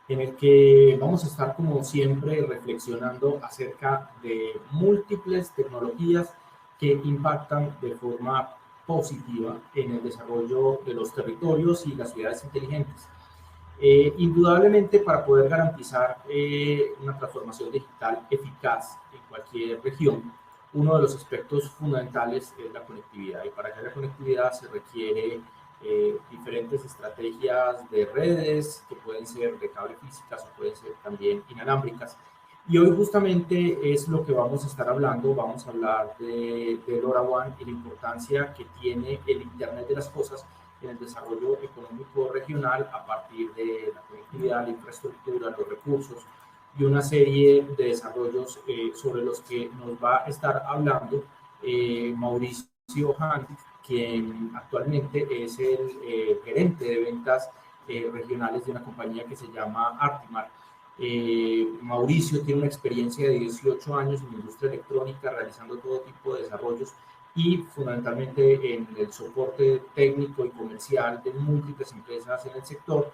en el que vamos a estar, como siempre, reflexionando acerca de múltiples tecnologías que impactan de forma positiva en el desarrollo de los territorios y las ciudades inteligentes. Indudablemente, para poder garantizar una transformación digital eficaz en cualquier región, uno de los aspectos fundamentales es la conectividad. Y para que haya conectividad se requiere diferentes estrategias de redes, que pueden ser de cable físicas o pueden ser también inalámbricas. Y hoy justamente es lo que vamos a estar hablando. Vamos a hablar de LoRaWAN y la importancia que tiene el Internet de las Cosas en el desarrollo económico regional a partir de la conectividad, la infraestructura, los recursos y una serie de desarrollos sobre los que nos va a estar hablando Mauricio Hank, quien actualmente es el gerente de ventas regionales de una compañía que se llama Artimar. Mauricio tiene una experiencia de 18 años en la industria electrónica realizando todo tipo de desarrollos y fundamentalmente en el soporte técnico y comercial de múltiples empresas en el sector.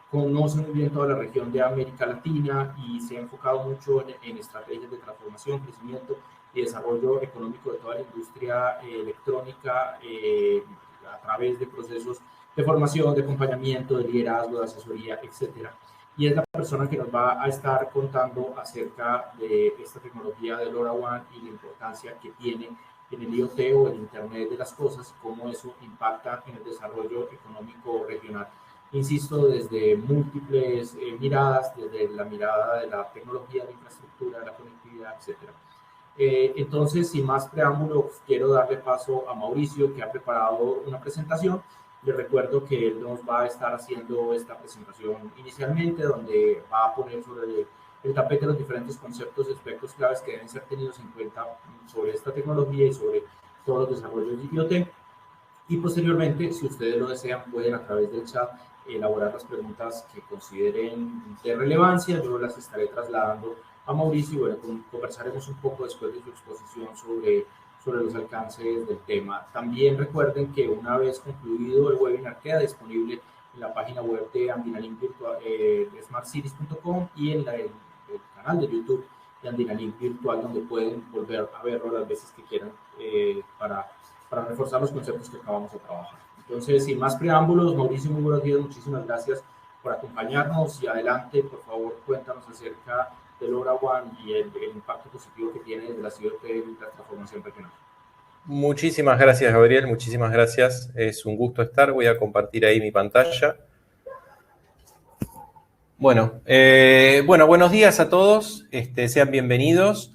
Conoce muy bien toda la región de América Latina y se ha enfocado mucho en estrategias de transformación, crecimiento y desarrollo económico de toda la industria electrónica a través de procesos de formación, de acompañamiento, de liderazgo, de asesoría, etcétera. Y es la persona que nos va a estar contando acerca de esta tecnología de LoRaWAN y la importancia que tiene en el IoT o el Internet de las Cosas, cómo eso impacta en el desarrollo económico regional. Insisto, desde múltiples miradas, desde la mirada de la tecnología, de la infraestructura, de la conectividad, etcétera. Entonces, sin más preámbulos, quiero darle paso a Mauricio, que ha preparado una presentación. Les recuerdo que él nos va a estar haciendo esta presentación inicialmente, donde va a poner sobre el tapete los diferentes conceptos y aspectos claves que deben ser tenidos en cuenta sobre esta tecnología y sobre todos los desarrollos de IoT. Y posteriormente, si ustedes lo desean, pueden a través del chat elaborar las preguntas que consideren de relevancia. Yo las estaré trasladando a Mauricio y bueno, conversaremos un poco después de su exposición sobre los alcances del tema. También recuerden que una vez concluido el webinar queda disponible en la página web de Andinalink Virtual, de smartcities.com y en el canal de YouTube de Andinalink Virtual, donde pueden volver a verlo las veces que quieran para reforzar los conceptos que acabamos de trabajar. Entonces, sin más preámbulos, Mauricio, muy buenos días, muchísimas gracias por acompañarnos y adelante, por favor, cuéntanos acerca de LoRaWAN y el impacto positivo que tiene desde la IoT y la transformación regional. Muchísimas gracias, Gabriel, muchísimas gracias. Es un gusto estar. Voy a compartir ahí mi pantalla. Bueno, buenos días a todos. Sean bienvenidos.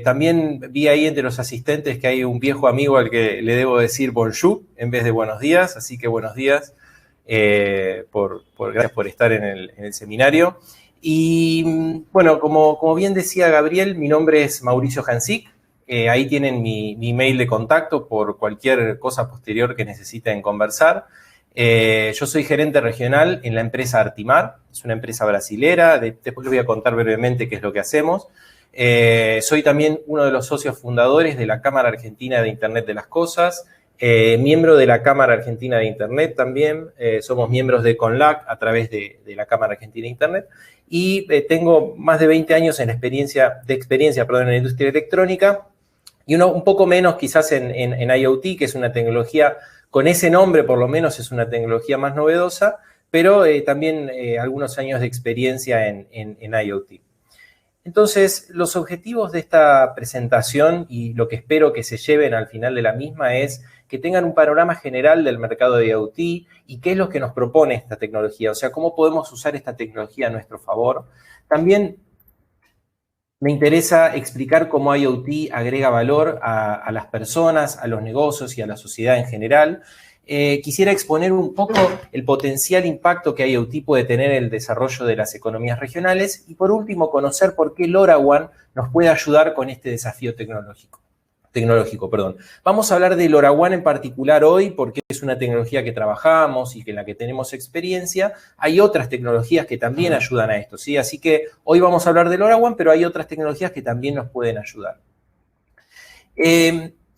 También vi ahí entre los asistentes que hay un viejo amigo al que le debo decir bonjour en vez de buenos días, así que buenos días. Gracias por estar en el seminario. Y bueno, como bien decía Gabriel, mi nombre es Mauricio Hansik. Ahí tienen mi email de contacto por cualquier cosa posterior que necesiten conversar. Yo soy gerente regional en la empresa Artimar, es una empresa brasilera. Después les voy a contar brevemente qué es lo que hacemos. Soy también uno de los socios fundadores de la Cámara Argentina de Internet de las Cosas, miembro de la Cámara Argentina de Internet también. Somos miembros de CONLAC a través de la Cámara Argentina de Internet y tengo más de 20 años en experiencia en la industria electrónica y un poco menos quizás en IoT, que es una tecnología, con ese nombre por lo menos es una tecnología más novedosa, pero también algunos años de experiencia en IoT. Entonces, los objetivos de esta presentación y lo que espero que se lleven al final de la misma es que tengan un panorama general del mercado de IoT y qué es lo que nos propone esta tecnología, o sea, cómo podemos usar esta tecnología a nuestro favor. También me interesa explicar cómo IoT agrega valor a las personas, a los negocios y a la sociedad en general. Quisiera exponer un poco el potencial impacto que IoT puede tener en el desarrollo de las economías regionales y, por último, conocer por qué LoRaWAN nos puede ayudar con este desafío tecnológico. Vamos a hablar de LoRaWAN en particular hoy porque es una tecnología que trabajamos y en la que tenemos experiencia. Hay otras tecnologías que también ayudan a esto, ¿sí? Así que hoy vamos a hablar de LoRaWAN, pero hay otras tecnologías que también nos pueden ayudar.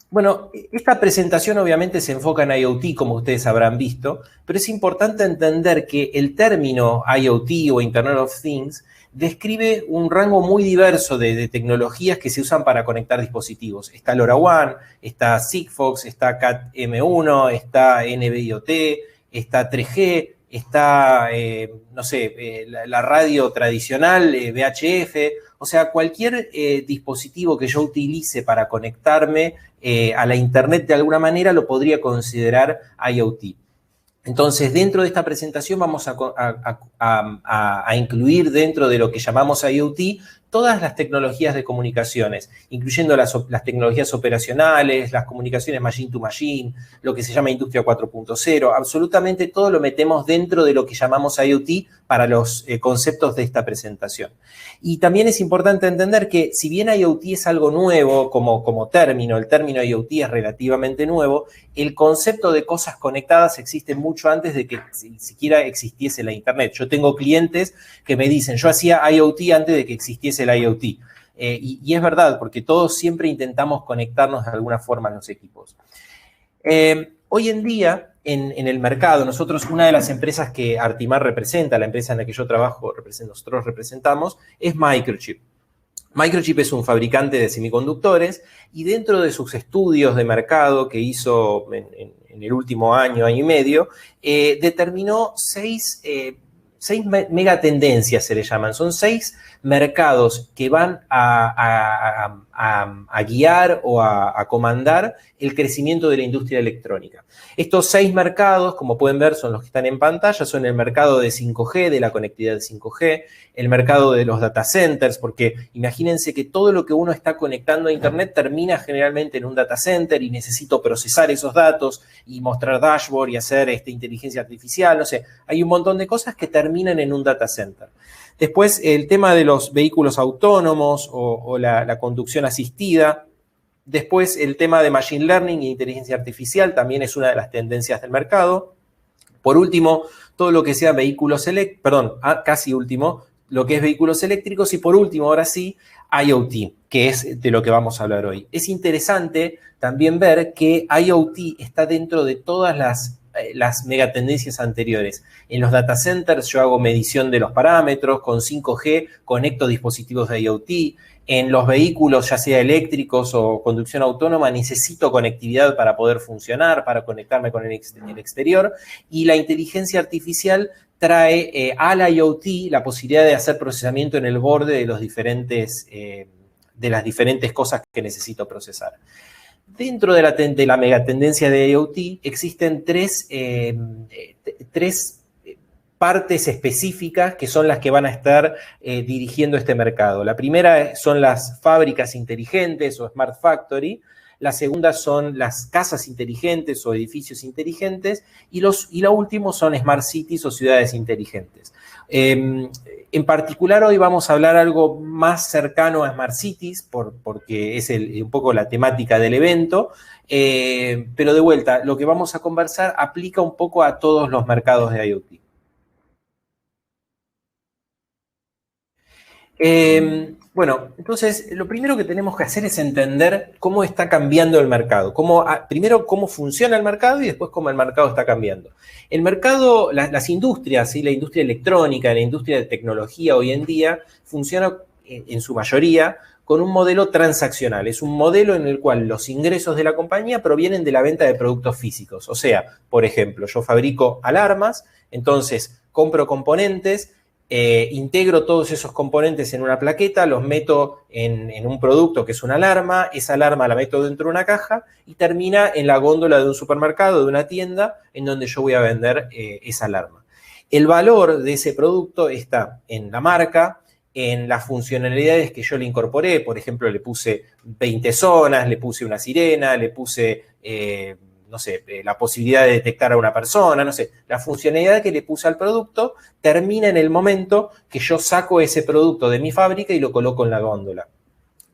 Bueno, esta presentación obviamente se enfoca en IoT, como ustedes habrán visto, pero es importante entender que el término IoT o Internet of Things describe un rango muy diverso de tecnologías que se usan para conectar dispositivos. Está LoRaWAN, está Sigfox, está Cat-M1, está NB-IoT, está 3G, está, no sé, la radio tradicional, VHF, o sea, cualquier dispositivo que yo utilice para conectarme a la Internet de alguna manera lo podría considerar IoT. Entonces, dentro de esta presentación vamos a incluir dentro de lo que llamamos IoT todas las tecnologías de comunicaciones, incluyendo las tecnologías operacionales, las comunicaciones machine to machine, lo que se llama industria 4.0, absolutamente todo lo metemos dentro de lo que llamamos IoT para los conceptos de esta presentación. Y también es importante entender que si bien IoT es algo nuevo como término, el término IoT es relativamente nuevo, el concepto de cosas conectadas existe mucho antes de que siquiera existiese la Internet. Yo tengo clientes que me dicen, yo hacía IoT antes de que existiese el IoT. Y es verdad, porque todos siempre intentamos conectarnos de alguna forma en los equipos. Hoy en día, en el mercado, nosotros, una de las empresas que Artimar representa, la empresa en la que yo trabajo, nosotros representamos, es Microchip. Microchip es un fabricante de semiconductores y dentro de sus estudios de mercado que hizo en el último año y medio, determinó seis megatendencias, se le llaman. Son 6 mercados que van a guiar o a comandar el crecimiento de la industria electrónica. Estos 6 mercados, como pueden ver, son los que están en pantalla, son el mercado de 5G, de la conectividad de 5G, el mercado de los data centers, porque imagínense que todo lo que uno está conectando a Internet termina generalmente en un data center y necesito procesar esos datos y mostrar dashboard y hacer inteligencia artificial, no sé, hay un montón de cosas que terminan en un data center. Después, el tema de los vehículos autónomos o la conducción asistida. Después, el tema de Machine Learning e inteligencia artificial también es una de las tendencias del mercado. Por último, todo lo que sea vehículos eléctricos, perdón, casi último, lo que es vehículos eléctricos. Y por último, ahora sí, IoT, que es de lo que vamos a hablar hoy. Es interesante también ver que IoT está dentro de todas las megatendencias anteriores. En los data centers yo hago medición de los parámetros, con 5G conecto dispositivos de IoT. En los vehículos, ya sea eléctricos o conducción autónoma, necesito conectividad para poder funcionar, para conectarme con el exterior. Y la inteligencia artificial trae al IoT la posibilidad de hacer procesamiento en el borde de las diferentes cosas que necesito procesar. Dentro de la megatendencia de IoT existen tres partes específicas que son las que van a estar dirigiendo este mercado. La primera son las fábricas inteligentes o Smart Factory. La segunda son las casas inteligentes o edificios inteligentes. Y lo último son Smart Cities o ciudades inteligentes. En particular, hoy vamos a hablar algo más cercano a Smart Cities, porque es un poco la temática del evento. Pero de vuelta, lo que vamos a conversar aplica un poco a todos los mercados de IoT. Bueno, entonces lo primero que tenemos que hacer es entender cómo está cambiando el mercado. Primero, cómo funciona el mercado y después cómo el mercado está cambiando. El mercado, las industrias, ¿sí? La industria electrónica, la industria de tecnología hoy en día funciona en su mayoría con un modelo transaccional. Es un modelo en el cual los ingresos de la compañía provienen de la venta de productos físicos. O sea, por ejemplo, yo fabrico alarmas, entonces compro componentes, integro todos esos componentes en una plaqueta, los meto en un producto que es una alarma, esa alarma la meto dentro de una caja y termina en la góndola de un supermercado, de una tienda, en donde yo voy a vender esa alarma. El valor de ese producto está en la marca, en las funcionalidades que yo le incorporé. Por ejemplo, le puse 20 zonas, le puse una sirena, le puse no sé, la posibilidad de detectar a una persona, no sé, la funcionalidad que le puse al producto termina en el momento que yo saco ese producto de mi fábrica y lo coloco en la góndola.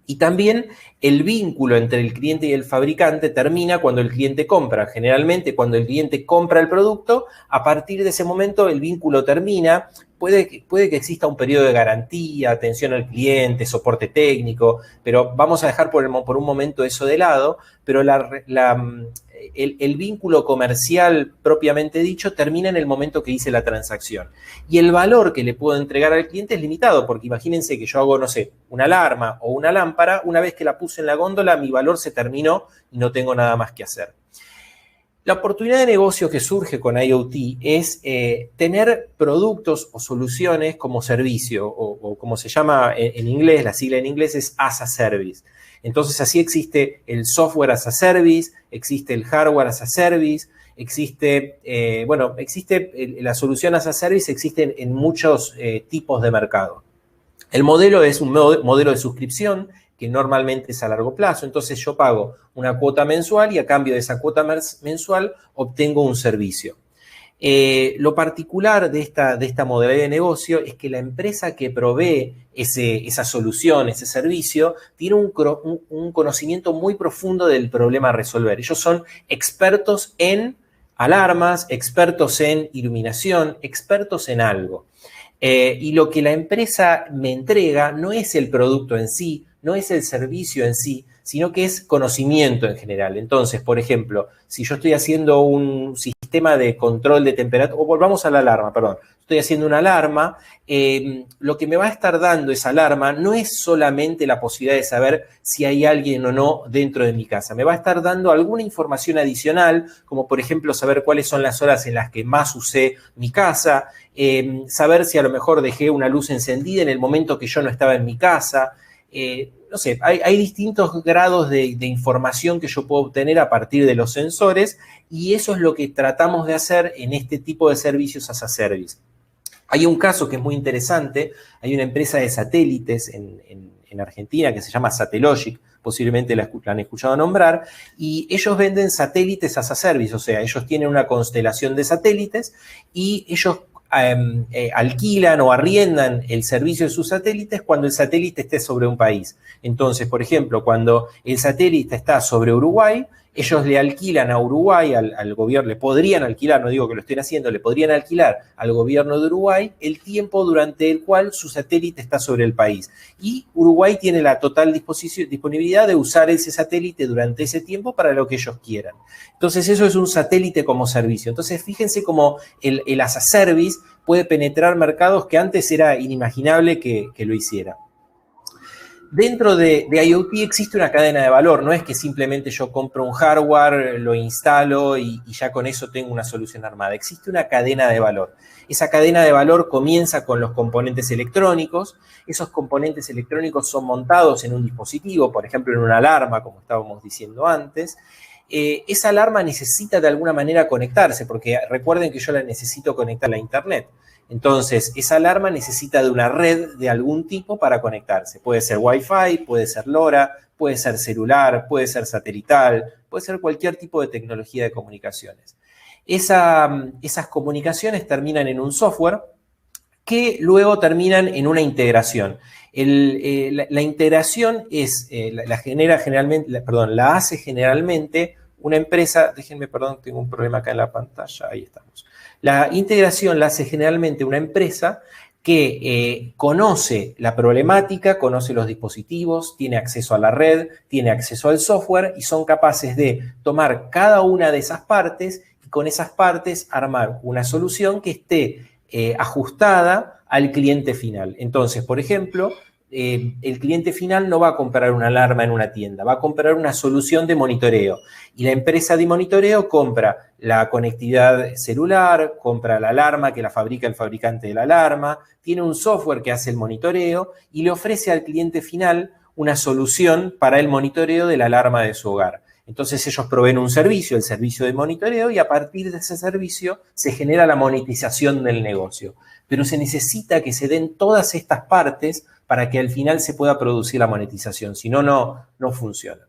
Y también el vínculo entre el cliente y el fabricante termina cuando el cliente compra. Generalmente, cuando el cliente compra el producto, a partir de ese momento el vínculo termina puede que exista un periodo de garantía, atención al cliente, soporte técnico, pero vamos a dejar por un momento eso de lado, pero el vínculo comercial propiamente dicho termina en el momento que hice la transacción. Y el valor que le puedo entregar al cliente es limitado, porque imagínense que yo hago, no sé, una alarma o una lámpara, una vez que la puse en la góndola, mi valor se terminó y no tengo nada más que hacer. La oportunidad de negocio que surge con IoT es tener productos o soluciones como servicio, o como se llama en inglés, la sigla en inglés es as a service. Entonces, así existe el software as a service, existe el hardware as a service, existe la solución as a service, existe en muchos tipos de mercado. El modelo es un modelo de suscripción que normalmente es a largo plazo. Entonces yo pago una cuota mensual y a cambio de esa cuota mensual obtengo un servicio. Lo particular de esta modalidad de negocio es que la empresa que provee esa solución, ese servicio, tiene un conocimiento muy profundo del problema a resolver. Ellos son expertos en alarmas, expertos en iluminación, expertos en algo. Y lo que la empresa me entrega no es el producto en sí, no es el servicio en sí, sino que es conocimiento en general. Entonces, por ejemplo, si yo estoy haciendo un sistema de control de temperatura, o volvamos a la alarma, perdón, estoy haciendo una alarma, lo que me va a estar dando esa alarma no es solamente la posibilidad de saber si hay alguien o no dentro de mi casa, me va a estar dando alguna información adicional, como por ejemplo saber cuáles son las horas en las que más usé mi casa, saber si a lo mejor dejé una luz encendida en el momento que yo no estaba en mi casa. No sé, hay distintos grados de información que yo puedo obtener a partir de los sensores y eso es lo que tratamos de hacer en este tipo de servicios as a service. Hay un caso que es muy interesante, hay una empresa de satélites en Argentina que se llama Satellogic, posiblemente la han escuchado nombrar, y ellos venden satélites as a service, o sea, ellos tienen una constelación de satélites y ellos alquilan o arriendan el servicio de sus satélites cuando el satélite esté sobre un país. Entonces, por ejemplo, cuando el satélite está sobre Uruguay, ellos le alquilan a Uruguay, al gobierno, le podrían alquilar, no digo que lo estén haciendo, le podrían alquilar al gobierno de Uruguay el tiempo durante el cual su satélite está sobre el país. Y Uruguay tiene la total disponibilidad de usar ese satélite durante ese tiempo para lo que ellos quieran. Entonces, eso es un satélite como servicio. Entonces, fíjense cómo el as a service puede penetrar mercados que antes era inimaginable que lo hiciera. Dentro de IoT existe una cadena de valor, no es que simplemente yo compro un hardware, lo instalo y ya con eso tengo una solución armada. Existe una cadena de valor. Esa cadena de valor comienza con los componentes electrónicos. Esos componentes electrónicos son montados en un dispositivo, por ejemplo, en una alarma, como estábamos diciendo antes. Esa alarma necesita de alguna manera conectarse, porque recuerden que yo la necesito conectar a la internet. Entonces, esa alarma necesita de una red de algún tipo para conectarse. Puede ser Wi-Fi, puede ser LoRa, puede ser celular, puede ser satelital, puede ser cualquier tipo de tecnología de comunicaciones. Esas comunicaciones terminan en un software que luego terminan en una integración. La integración la hace generalmente una empresa, déjenme, perdón, tengo un problema acá en la pantalla, ahí estamos. La integración la hace generalmente una empresa que conoce la problemática, conoce los dispositivos, tiene acceso a la red, tiene acceso al software y son capaces de tomar cada una de esas partes y con esas partes armar una solución que esté ajustada al cliente final. Entonces, por ejemplo, el cliente final no va a comprar una alarma en una tienda, va a comprar una solución de monitoreo. Y la empresa de monitoreo compra la conectividad celular, compra la alarma que la fabrica el fabricante de la alarma, tiene un software que hace el monitoreo y le ofrece al cliente final una solución para el monitoreo de la alarma de su hogar. Entonces ellos proveen un servicio, el servicio de monitoreo, y a partir de ese servicio se genera la monetización del negocio. Pero se necesita que se den todas estas partes para que al final se pueda producir la monetización, si no, no funciona.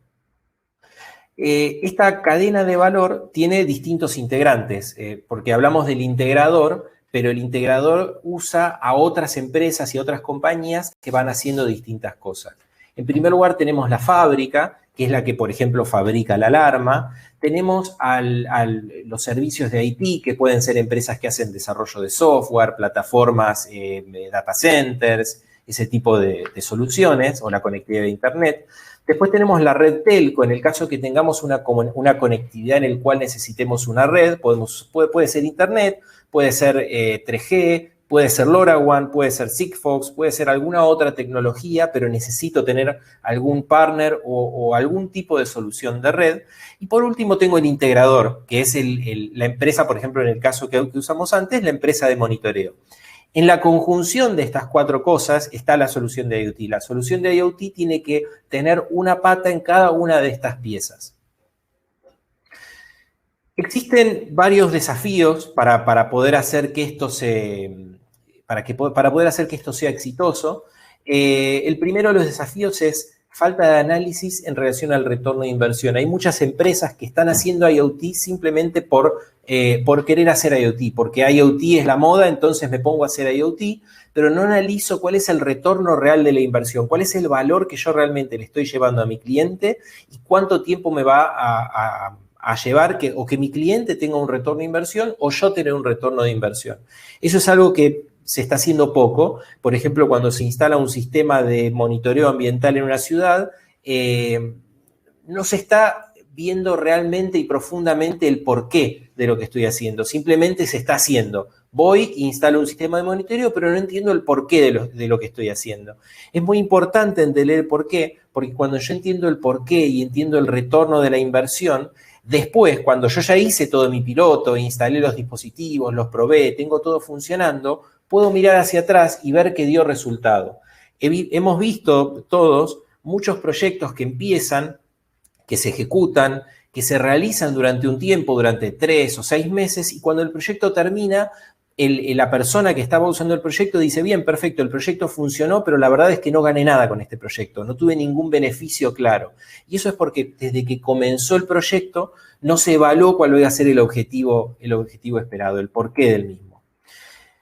Esta cadena de valor tiene distintos integrantes, porque hablamos del integrador, pero el integrador usa a otras empresas y otras compañías que van haciendo distintas cosas. En primer lugar tenemos la fábrica, que es la que, por ejemplo, fabrica la alarma. Tenemos los servicios de IT, que pueden ser empresas que hacen desarrollo de software, plataformas, data centers, ese tipo de soluciones, o la conectividad de Internet. Después tenemos la red telco, en el caso que tengamos una conectividad en el cual necesitemos una red, puede ser Internet, puede ser 3G, puede ser LoRaWAN, puede ser Sigfox, puede ser alguna otra tecnología, pero necesito tener algún partner o algún tipo de solución de red. Y por último tengo el integrador, que es la empresa, por ejemplo, en el caso que usamos antes, la empresa de monitoreo. En la conjunción de estas cuatro cosas está la solución de IoT. La solución de IoT tiene que tener una pata en cada una de estas piezas. Existen varios desafíos para poder hacer que esto para poder hacer que esto sea exitoso. El primero de los desafíos es falta de análisis en relación al retorno de inversión. Hay muchas empresas que están haciendo IoT simplemente por querer hacer IoT, porque IoT es la moda, entonces me pongo a hacer IoT, pero no analizo cuál es el retorno real de la inversión, cuál es el valor que yo realmente le estoy llevando a mi cliente y cuánto tiempo me va a llevar que mi cliente tenga un retorno de inversión o yo tener un retorno de inversión. Eso es algo que se está haciendo poco. Por ejemplo, cuando se instala un sistema de monitoreo ambiental en una ciudad, no se está viendo realmente y profundamente el porqué de lo que estoy haciendo. Simplemente se está haciendo. Voy, instalo un sistema de monitoreo, pero no entiendo el porqué de lo que estoy haciendo. Es muy importante entender el porqué, porque cuando yo entiendo el porqué y entiendo el retorno de la inversión, después, cuando yo ya hice todo mi piloto, instalé los dispositivos, los probé, tengo todo funcionando, puedo mirar hacia atrás y ver que dio resultado. Hemos visto todos muchos proyectos que empiezan, que se ejecutan, que se realizan durante un tiempo, durante 3 o 6 meses, y cuando el proyecto termina, la persona que estaba usando el proyecto dice, bien, perfecto, el proyecto funcionó, pero la verdad es que no gané nada con este proyecto, no tuve ningún beneficio claro. Y eso es porque desde que comenzó el proyecto no se evaluó cuál iba a ser el objetivo esperado, el porqué del mismo.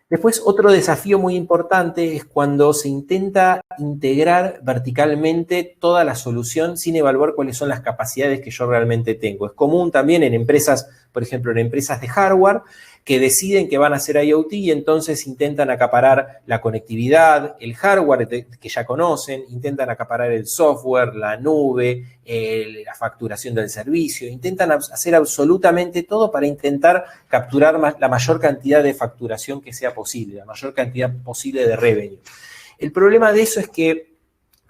Después, otro desafío muy importante es cuando se intenta integrar verticalmente toda la solución sin evaluar cuáles son las capacidades que yo realmente tengo. Es común también en empresas, por ejemplo, en empresas de hardware, que deciden que van a hacer IoT y entonces intentan acaparar la conectividad, el hardware que ya conocen, intentan acaparar el software, la nube, la facturación del servicio, intentan hacer absolutamente todo para intentar capturar la mayor cantidad de facturación que sea posible, la mayor cantidad posible de revenue. El problema de eso es que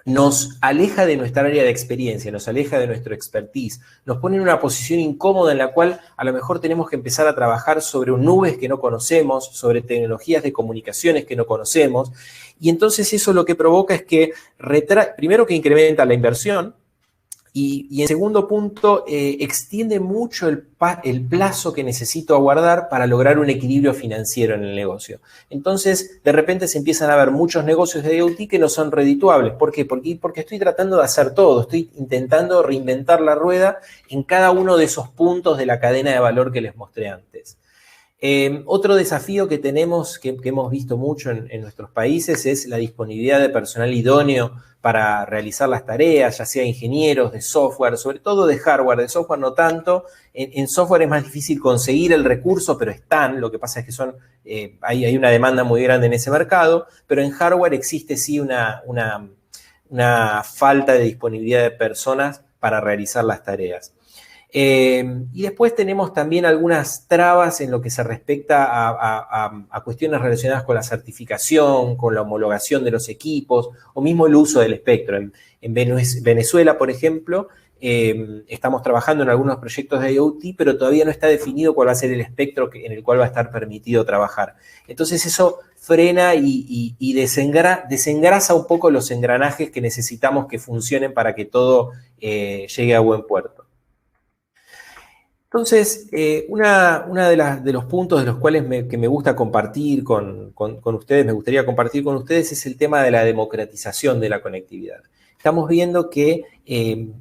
nos aleja de nuestra área de experiencia, nos aleja de nuestro expertise, nos pone en una posición incómoda en la cual a lo mejor tenemos que empezar a trabajar sobre nubes que no conocemos, sobre tecnologías de comunicaciones que no conocemos, y entonces eso lo que provoca es que, primero que incrementa la inversión, y en segundo punto, extiende mucho el plazo que necesito aguardar para lograr un equilibrio financiero en el negocio. Entonces, de repente se empiezan a ver muchos negocios de IoT que no son redituables. ¿Por qué? Porque estoy tratando de hacer todo, estoy intentando reinventar la rueda en cada uno de esos puntos de la cadena de valor que les mostré antes. Otro desafío que tenemos, que hemos visto mucho en nuestros países, es la disponibilidad de personal idóneo para realizar las tareas, ya sea ingenieros de software, sobre todo de hardware, de software no tanto. En software es más difícil conseguir el recurso, pero están. Lo que pasa es que hay una demanda muy grande en ese mercado, pero en hardware existe sí una falta de disponibilidad de personas para realizar las tareas. Y después tenemos también algunas trabas en lo que se respecta a cuestiones relacionadas con la certificación, con la homologación de los equipos, o mismo el uso del espectro. En Venezuela, por ejemplo, estamos trabajando en algunos proyectos de IoT, pero todavía no está definido cuál va a ser el espectro en el cual va a estar permitido trabajar. Entonces eso frena y desengrasa un poco los engranajes que necesitamos que funcionen para que todo llegue a buen puerto. Entonces, una de los puntos de los cuales que me gusta compartir con ustedes, me gustaría compartir con ustedes, es el tema de la democratización de la conectividad. Estamos viendo que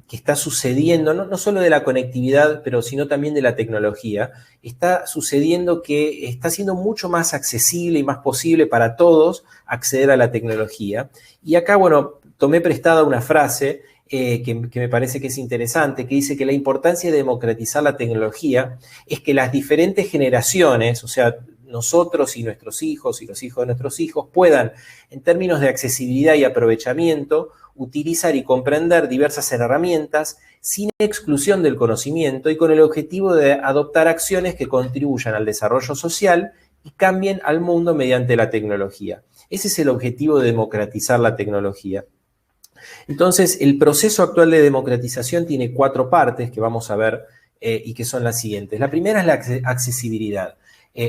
está sucediendo, no solo de la conectividad, pero sino también de la tecnología, está sucediendo que está siendo mucho más accesible y más posible para todos acceder a la tecnología. Y acá, bueno, tomé prestada una frase que me parece que es interesante, que dice que la importancia de democratizar la tecnología es que las diferentes generaciones, o sea, nosotros y nuestros hijos y los hijos de nuestros hijos, puedan, en términos de accesibilidad y aprovechamiento, utilizar y comprender diversas herramientas sin exclusión del conocimiento y con el objetivo de adoptar acciones que contribuyan al desarrollo social y cambien al mundo mediante la tecnología. Ese es el objetivo de democratizar la tecnología. Entonces, el proceso actual de democratización tiene 4 partes que vamos a ver y que son las siguientes. La primera es la accesibilidad.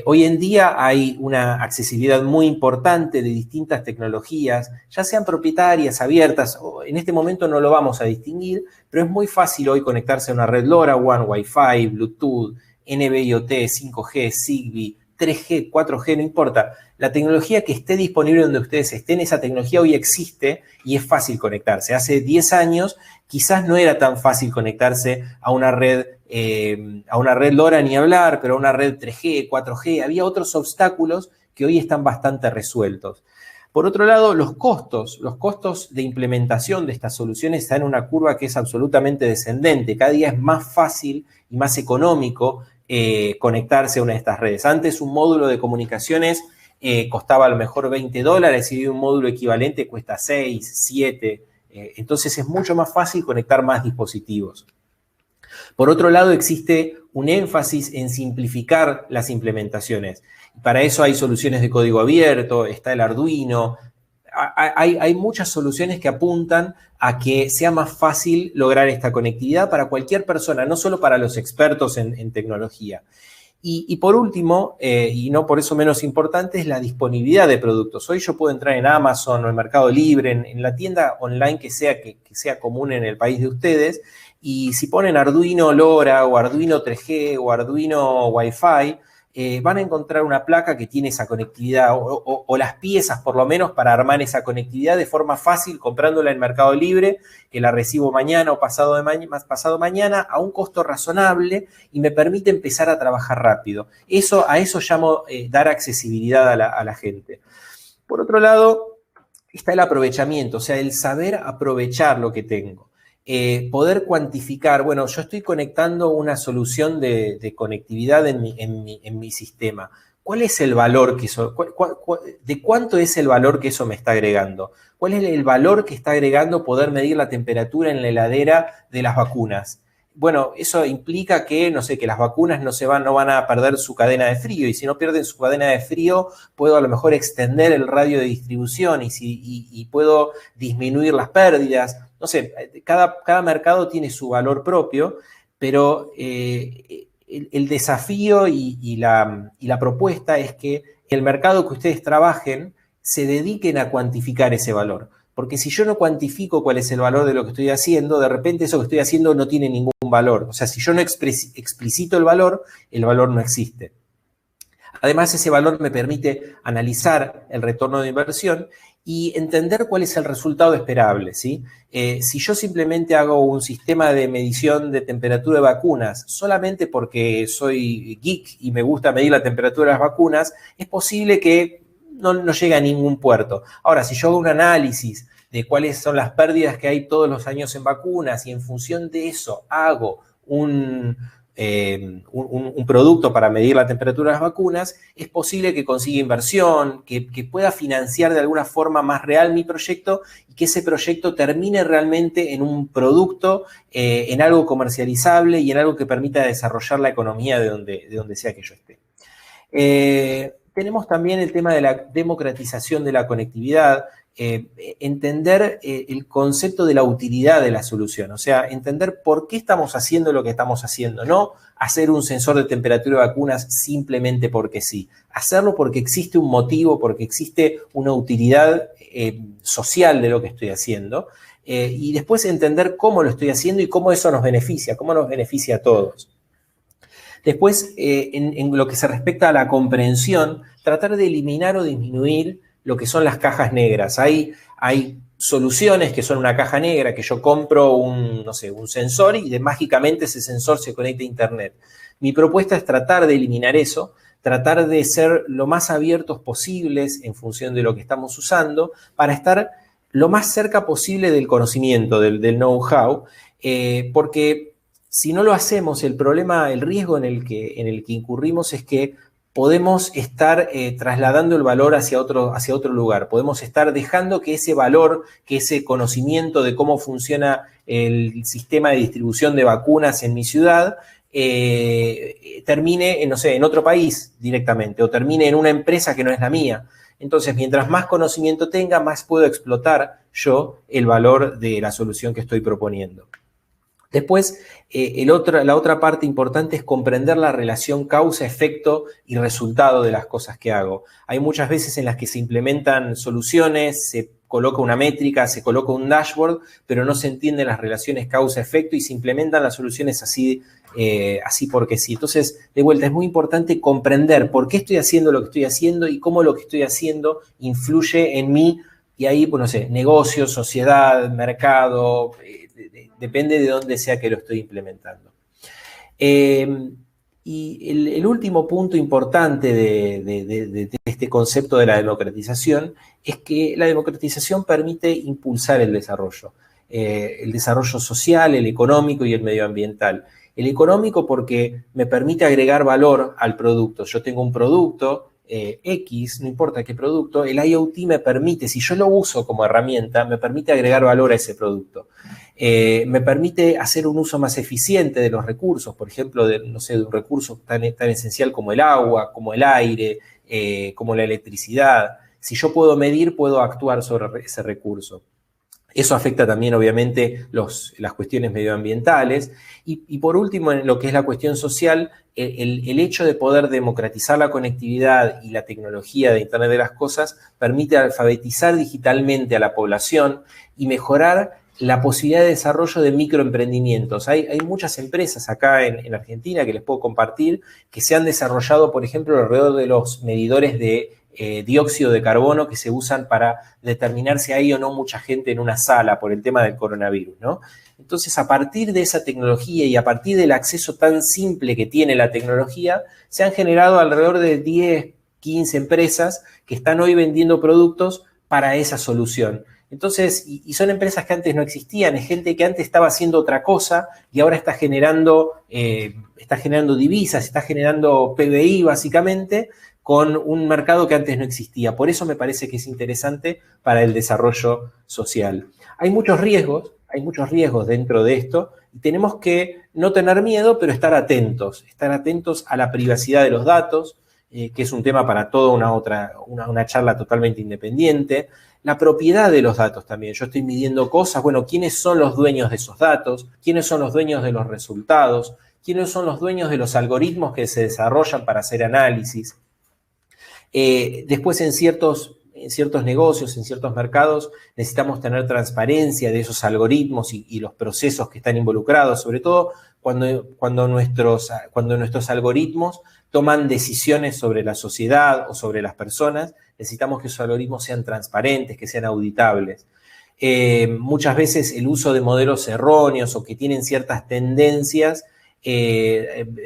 Hoy en día hay una accesibilidad muy importante de distintas tecnologías, ya sean propietarias, abiertas, en este momento no lo vamos a distinguir, pero es muy fácil hoy conectarse a una red LoRaWAN, Wi-Fi, Bluetooth, NB-IoT, 5G, Zigbee, 3G, 4G, no importa. La tecnología que esté disponible donde ustedes estén, esa tecnología hoy existe y es fácil conectarse. Hace 10 años quizás no era tan fácil conectarse a una red LoRa ni hablar, pero a una red 3G, 4G. Había otros obstáculos que hoy están bastante resueltos. Por otro lado, los costos de implementación de estas soluciones están en una curva que es absolutamente descendente. Cada día es más fácil y más económico conectarse a una de estas redes. Antes un módulo de comunicaciones costaba a lo mejor $20 y un módulo equivalente cuesta 6, 7. Entonces es mucho más fácil conectar más dispositivos. Por otro lado, existe un énfasis en simplificar las implementaciones. Para eso hay soluciones de código abierto, está el Arduino. Hay muchas soluciones que apuntan a que sea más fácil lograr esta conectividad para cualquier persona, no solo para los expertos en tecnología. Y por último, y no por eso menos importante, es la disponibilidad de productos. Hoy yo puedo entrar en Amazon o en Mercado Libre, en la tienda online que sea común en el país de ustedes, y si ponen Arduino LoRa o Arduino 3G o Arduino Wi-Fi, van a encontrar una placa que tiene esa conectividad o las piezas por lo menos para armar esa conectividad de forma fácil comprándola en Mercado Libre, que la recibo mañana o pasado mañana a un costo razonable y me permite empezar a trabajar rápido. A eso llamo dar accesibilidad a la gente. Por otro lado, está el aprovechamiento, o sea, el saber aprovechar lo que tengo. Poder cuantificar, bueno, yo estoy conectando una solución de conectividad en mi sistema. ¿Cuál es el valor que eso, de cuánto es el valor que eso me está agregando? ¿Cuál es el valor que está agregando poder medir la temperatura en la heladera de las vacunas? Bueno, eso implica que, no sé, que las vacunas no van a perder su cadena de frío, y si no pierden su cadena de frío, puedo a lo mejor extender el radio de distribución y puedo disminuir las pérdidas. No sé, cada mercado tiene su valor propio, pero el desafío y la propuesta es que el mercado que ustedes trabajen se dediquen a cuantificar ese valor. Porque si yo no cuantifico cuál es el valor de lo que estoy haciendo, de repente eso que estoy haciendo no tiene ningún valor. O sea, si yo no explicito el valor no existe. Además, ese valor me permite analizar el retorno de inversión y entender cuál es el resultado esperable, ¿sí? Si yo simplemente hago un sistema de medición de temperatura de vacunas solamente porque soy geek y me gusta medir la temperatura de las vacunas, es posible que no llegue a ningún puerto. Ahora, si yo hago un análisis de cuáles son las pérdidas que hay todos los años en vacunas y en función de eso hago un producto para medir la temperatura de las vacunas, es posible que consiga inversión, que pueda financiar de alguna forma más real mi proyecto y que ese proyecto termine realmente en un producto, en algo comercializable y en algo que permita desarrollar la economía de donde sea que yo esté. Tenemos también el tema de la democratización de la conectividad, entender el concepto de la utilidad de la solución, o sea, entender por qué estamos haciendo lo que estamos haciendo, no hacer un sensor de temperatura de vacunas simplemente porque sí, hacerlo porque existe un motivo, porque existe una utilidad social de lo que estoy haciendo, y después entender cómo lo estoy haciendo y cómo eso nos beneficia a todos. Después, en lo que se respecta a la comprensión, tratar de eliminar o disminuir lo que son las cajas negras. Hay soluciones que son una caja negra, que yo compro un sensor y mágicamente ese sensor se conecta a Internet. Mi propuesta es tratar de eliminar eso, tratar de ser lo más abiertos posibles en función de lo que estamos usando para estar lo más cerca posible del conocimiento, del know-how, porque si no lo hacemos, el problema, el riesgo en el que incurrimos es que podemos estar trasladando el valor hacia otro lugar. Podemos estar dejando que ese valor, que ese conocimiento de cómo funciona el sistema de distribución de vacunas en mi ciudad, termine, no sé, en otro país directamente, o termine en una empresa que no es la mía. Entonces, mientras más conocimiento tenga, más puedo explotar yo el valor de la solución que estoy proponiendo. Después, la otra parte importante es comprender la relación causa, efecto y resultado de las cosas que hago. Hay muchas veces en las que se implementan soluciones, se coloca una métrica, se coloca un dashboard, pero no se entienden las relaciones causa-efecto y se implementan las soluciones así porque sí. Entonces, de vuelta, es muy importante comprender por qué estoy haciendo lo que estoy haciendo y cómo lo que estoy haciendo influye en mí. Y ahí, pues no sé, negocio, sociedad, mercado, depende de dónde sea que lo estoy implementando. Y el último punto importante de este concepto de la democratización es que la democratización permite impulsar el desarrollo social, el económico y el medioambiental. El económico porque me permite agregar valor al producto. Yo tengo un producto X, no importa qué producto, el IoT me permite, si yo lo uso como herramienta, me permite agregar valor a ese producto. Me permite hacer un uso más eficiente de los recursos, por ejemplo, de un recurso tan esencial como el agua, como el aire, como la electricidad. Si yo puedo medir, puedo actuar sobre ese recurso. Eso afecta también, obviamente, las cuestiones medioambientales. Y por último, en lo que es la cuestión social, el hecho de poder democratizar la conectividad y la tecnología de Internet de las Cosas permite alfabetizar digitalmente a la población y mejorar la posibilidad de desarrollo de microemprendimientos. Hay muchas empresas acá en Argentina que les puedo compartir que se han desarrollado, por ejemplo, alrededor de los medidores de dióxido de carbono que se usan para determinar si hay o no mucha gente en una sala por el tema del coronavirus, ¿no? Entonces, a partir de esa tecnología y a partir del acceso tan simple que tiene la tecnología, se han generado alrededor de 10, 15 empresas que están hoy vendiendo productos para esa solución. Entonces, y son empresas que antes no existían, es gente que antes estaba haciendo otra cosa y ahora está generando divisas, está generando PBI básicamente, con un mercado que antes no existía. Por eso me parece que es interesante para el desarrollo social. Hay muchos riesgos dentro de esto y tenemos que no tener miedo, pero estar atentos a la privacidad de los datos, que es un tema para toda una charla totalmente independiente. La propiedad de los datos también. Yo estoy midiendo cosas, bueno, ¿quiénes son los dueños de esos datos? ¿Quiénes son los dueños de los resultados? ¿Quiénes son los dueños de los algoritmos que se desarrollan para hacer análisis? Después en ciertos negocios, en ciertos mercados, necesitamos tener transparencia de esos algoritmos y los procesos que están involucrados, sobre todo cuando nuestros algoritmos toman decisiones sobre la sociedad o sobre las personas, necesitamos que esos algoritmos sean transparentes, que sean auditables. Muchas veces el uso de modelos erróneos o que tienen ciertas tendencias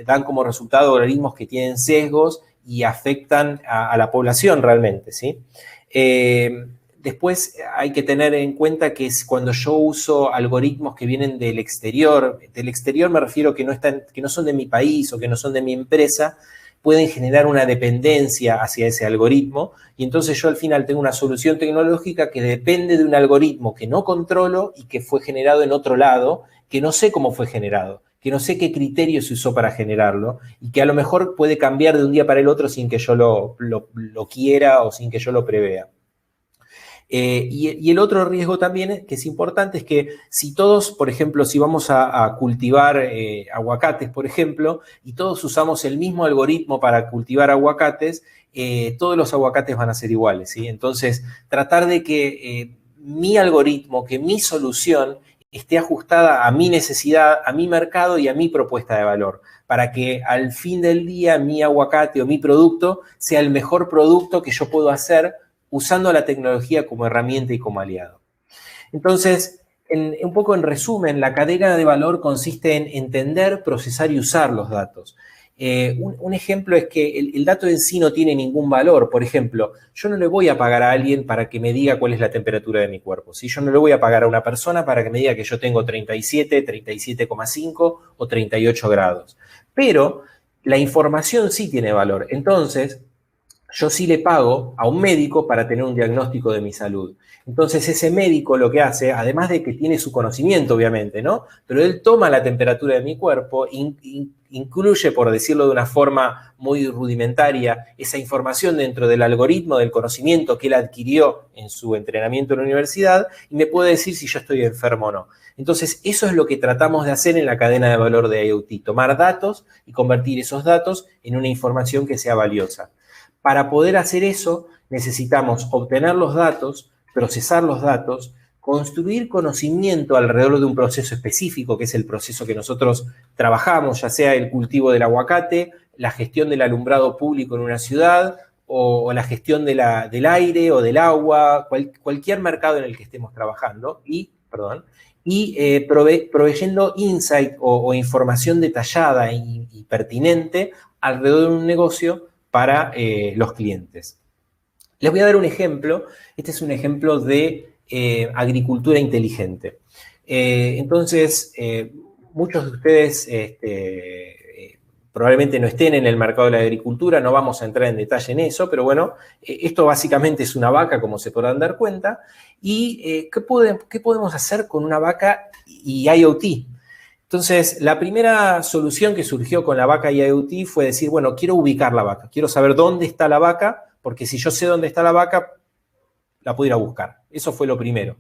dan como resultado algoritmos que tienen sesgos y afectan a la población realmente, ¿sí? Después hay que tener en cuenta que es cuando yo uso algoritmos que vienen del exterior me refiero que no son de mi país o que no son de mi empresa, pueden generar una dependencia hacia ese algoritmo y entonces yo al final tengo una solución tecnológica que depende de un algoritmo que no controlo y que fue generado en otro lado, que no sé cómo fue generado, que no sé qué criterio se usó para generarlo y que a lo mejor puede cambiar de un día para el otro sin que yo lo quiera o sin que yo lo prevea. Y el otro riesgo también que es importante es que si todos, por ejemplo, si vamos a cultivar aguacates, por ejemplo, y todos usamos el mismo algoritmo para cultivar aguacates, todos los aguacates van a ser iguales, ¿sí? Entonces, tratar de que mi algoritmo, que mi solución esté ajustada a mi necesidad, a mi mercado y a mi propuesta de valor, para que al fin del día mi aguacate o mi producto sea el mejor producto que yo puedo hacer usando la tecnología como herramienta y como aliado. Entonces, un poco en resumen, la cadena de valor consiste en entender, procesar y usar los datos. Un ejemplo es que el dato en sí no tiene ningún valor. Por ejemplo, yo no le voy a pagar a alguien para que me diga cuál es la temperatura de mi cuerpo, ¿sí? Yo no le voy a pagar a una persona para que me diga que yo tengo 37, 37,5 o 38 grados. Pero la información sí tiene valor. Entonces, yo sí le pago a un médico para tener un diagnóstico de mi salud. Entonces, ese médico lo que hace, además de que tiene su conocimiento, obviamente, ¿no? Pero él toma la temperatura de mi cuerpo, incluye, por decirlo de una forma muy rudimentaria, esa información dentro del algoritmo del conocimiento que él adquirió en su entrenamiento en la universidad y me puede decir si yo estoy enfermo o no. Entonces, eso es lo que tratamos de hacer en la cadena de valor de IoT, tomar datos y convertir esos datos en una información que sea valiosa. Para poder hacer eso, necesitamos obtener los datos, procesar los datos, construir conocimiento alrededor de un proceso específico, que es el proceso que nosotros trabajamos, ya sea el cultivo del aguacate, la gestión del alumbrado público en una ciudad, o la gestión del aire o del agua, cualquier mercado en el que estemos trabajando, proveyendo insight o información detallada y pertinente alrededor de un negocio para los clientes. Les voy a dar un ejemplo. Este es un ejemplo de agricultura inteligente. Entonces, muchos de ustedes probablemente no estén en el mercado de la agricultura, no vamos a entrar en detalle en eso, pero bueno, esto básicamente es una vaca, como se podrán dar cuenta. ¿Y qué podemos hacer con una vaca y IoT? Entonces, la primera solución que surgió con la vaca y IoT fue decir, bueno, quiero ubicar la vaca, quiero saber dónde está la vaca, porque si yo sé dónde está la vaca, la puedo ir a buscar. Eso fue lo primero.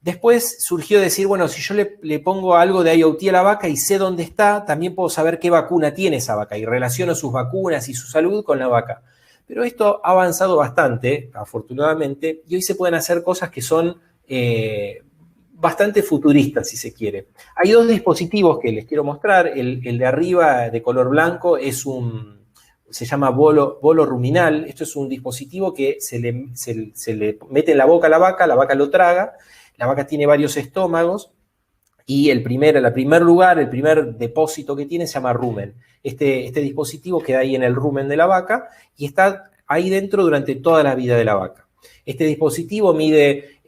Después surgió decir, bueno, si yo le pongo algo de IoT a la vaca y sé dónde está, también puedo saber qué vacuna tiene esa vaca y relaciono sus vacunas y su salud con la vaca. Pero esto ha avanzado bastante, afortunadamente, y hoy se pueden hacer cosas que son bastante futuristas, si se quiere. Hay dos dispositivos que les quiero mostrar. El de arriba, de color blanco, se llama bolo ruminal. Esto es un dispositivo que se le mete en la boca a la vaca lo traga. La vaca tiene varios estómagos y el primer depósito que tiene se llama rumen. Este dispositivo queda ahí en el rumen de la vaca y está ahí dentro durante toda la vida de la vaca. Este dispositivo mide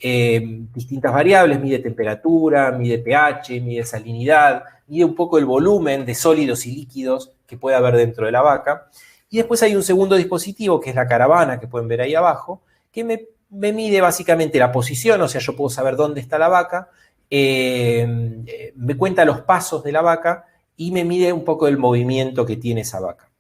distintas variables, mide temperatura, mide pH, mide salinidad, mide un poco el volumen de sólidos y líquidos que puede haber dentro de la vaca. Y después hay un segundo dispositivo, que es la caravana, que pueden ver ahí abajo, que me mide básicamente la posición, o sea, yo puedo saber dónde está la vaca, me cuenta los pasos de la vaca y me mide un poco el movimiento que tiene esa vaca.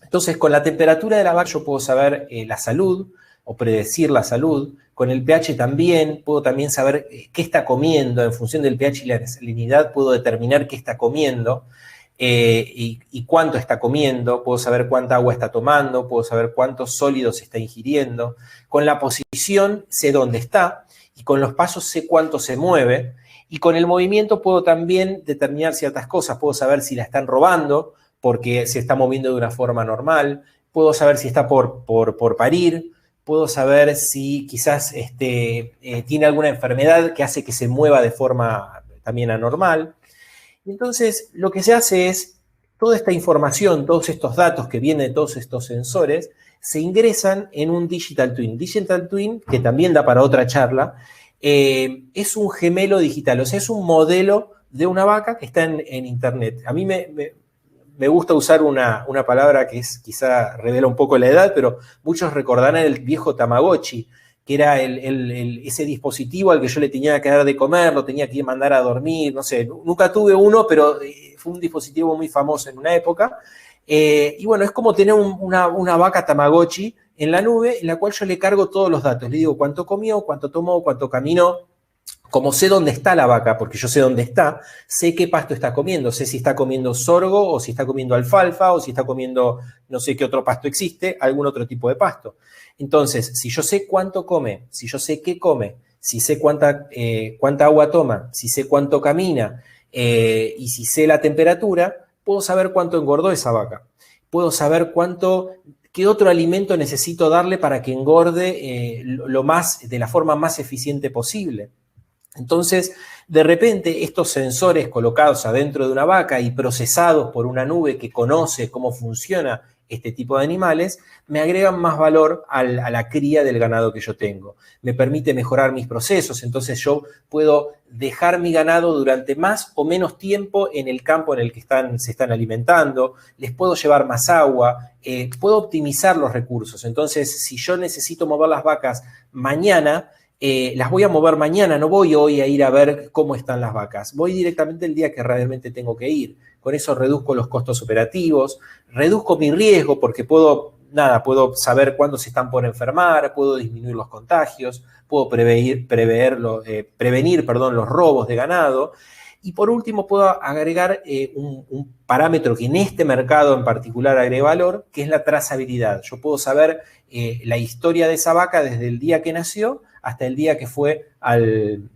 Entonces, con la temperatura de la vaca yo puedo saber la salud o predecir la salud. Con el pH también, puedo también saber qué está comiendo. En función del pH y la salinidad puedo determinar qué está comiendo y cuánto está comiendo. Puedo saber cuánta agua está tomando, puedo saber cuántos sólidos está ingiriendo. Con la posición sé dónde está y con los pasos sé cuánto se mueve. Y con el movimiento puedo también determinar ciertas cosas. Puedo saber si la están robando porque se está moviendo de una forma normal. Puedo saber si está por parir. Puedo saber si quizás tiene alguna enfermedad que hace que se mueva de forma también anormal. Entonces, lo que se hace es, toda esta información, todos estos datos que vienen de todos estos sensores, se ingresan en un Digital Twin. Digital Twin, que también da para otra charla, es un gemelo digital, o sea, es un modelo de una vaca que está en Internet. A mí me gusta usar una palabra que quizá revela un poco la edad, pero muchos recordarán el viejo Tamagotchi, que era ese dispositivo al que yo le tenía que dar de comer, lo tenía que mandar a dormir, no sé, nunca tuve uno, pero fue un dispositivo muy famoso en una época. Y bueno, es como tener una vaca Tamagotchi en la nube, en la cual yo le cargo todos los datos. Le digo cuánto comió, cuánto tomó, cuánto caminó. Como sé dónde está la vaca, porque yo sé dónde está, sé qué pasto está comiendo, sé si está comiendo sorgo o si está comiendo alfalfa o si está comiendo no sé qué otro pasto existe, algún otro tipo de pasto. Entonces, si yo sé cuánto come, si yo sé qué come, si sé cuánta agua toma, si sé cuánto camina y si sé la temperatura, puedo saber cuánto engordó esa vaca. Puedo saber qué otro alimento necesito darle para que engorde de la forma más eficiente posible. Entonces, de repente, estos sensores colocados adentro de una vaca y procesados por una nube que conoce cómo funciona este tipo de animales, me agregan más valor a la cría del ganado que yo tengo. Me permite mejorar mis procesos, entonces yo puedo dejar mi ganado durante más o menos tiempo en el campo en el que se están alimentando, les puedo llevar más agua, puedo optimizar los recursos. Entonces, si yo necesito mover las vacas mañana, las voy a mover mañana, no voy hoy a ir a ver cómo están las vacas. Voy directamente el día que realmente tengo que ir. Con eso reduzco los costos operativos, reduzco mi riesgo porque puedo saber cuándo se están por enfermar, puedo disminuir los contagios, puedo prevenir los robos de ganado. Y por último puedo agregar un parámetro que en este mercado en particular agrega valor, que es la trazabilidad. Yo puedo saber la historia de esa vaca desde el día que nació hasta el día que fue al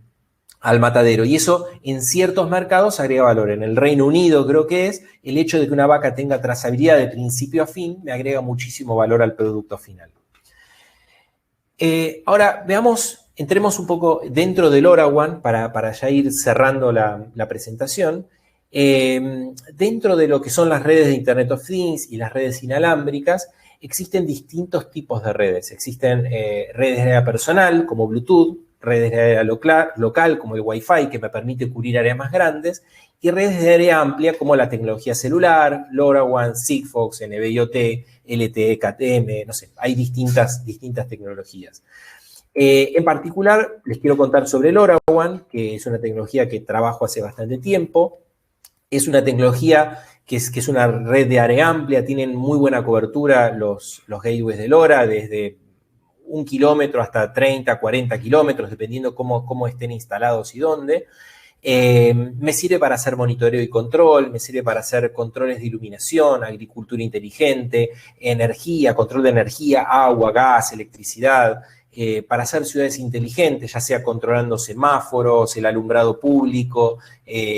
matadero. Y eso en ciertos mercados agrega valor. En el Reino Unido creo que es el hecho de que una vaca tenga trazabilidad de principio a fin, me agrega muchísimo valor al producto final. Ahora entremos un poco dentro del LoRaWAN para ya ir cerrando la presentación. Dentro de lo que son las redes de Internet of Things y las redes inalámbricas, existen distintos tipos de redes. Existen redes de área personal, como Bluetooth, redes de área local, como el Wi-Fi, que me permite cubrir áreas más grandes, y redes de área amplia, como la tecnología celular, LoRaWAN, Sigfox, NB-IoT, LTE, KTM, no sé, hay distintas tecnologías. En particular, les quiero contar sobre LoRaWAN, que es una tecnología que trabajo hace bastante tiempo. Es una tecnología que es una red de área amplia, tienen muy buena cobertura los gateways de LoRa, desde 1 kilómetro hasta 30, 40 kilómetros, dependiendo cómo estén instalados y dónde. Me sirve para hacer monitoreo y control, me sirve para hacer controles de iluminación, agricultura inteligente, energía, control de energía, agua, gas, electricidad, para hacer ciudades inteligentes, ya sea controlando semáforos, el alumbrado público,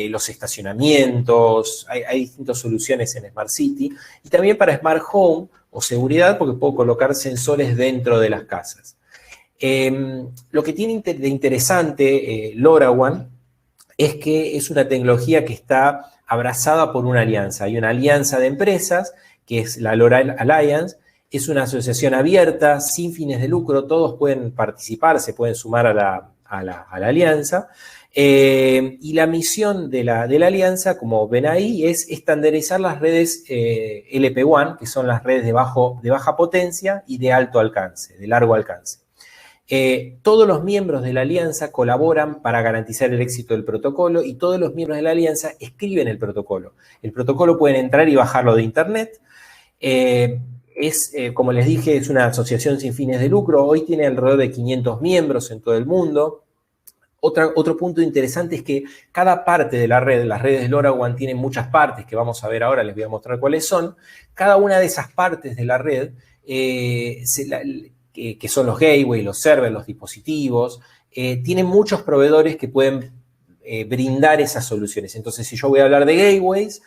los estacionamientos, hay distintas soluciones en Smart City, y también para Smart Home o seguridad, porque puedo colocar sensores dentro de las casas. Lo que tiene de interesante LoRaWAN es que es una tecnología que está abrazada por una alianza. Hay una alianza de empresas, que es la LoRa Alliance. Es una asociación abierta, sin fines de lucro, todos pueden participar, se pueden sumar a la alianza. Y la misión de la alianza, como ven ahí, es estandarizar las redes LP WAN, que son las redes de baja potencia y de alto alcance, de largo alcance. Todos los miembros de la alianza colaboran para garantizar el éxito del protocolo y todos los miembros de la alianza escriben el protocolo. El protocolo pueden entrar y bajarlo de internet. Como les dije, es una asociación sin fines de lucro. Hoy tiene alrededor de 500 miembros en todo el mundo. Otro punto interesante es que cada parte de la red, las redes de LoRaWAN tienen muchas partes que vamos a ver ahora, les voy a mostrar cuáles son. Cada una de esas partes de la red, que son los gateways, los servers, los dispositivos, tienen muchos proveedores que pueden brindar esas soluciones. Entonces, si yo voy a hablar de gateways,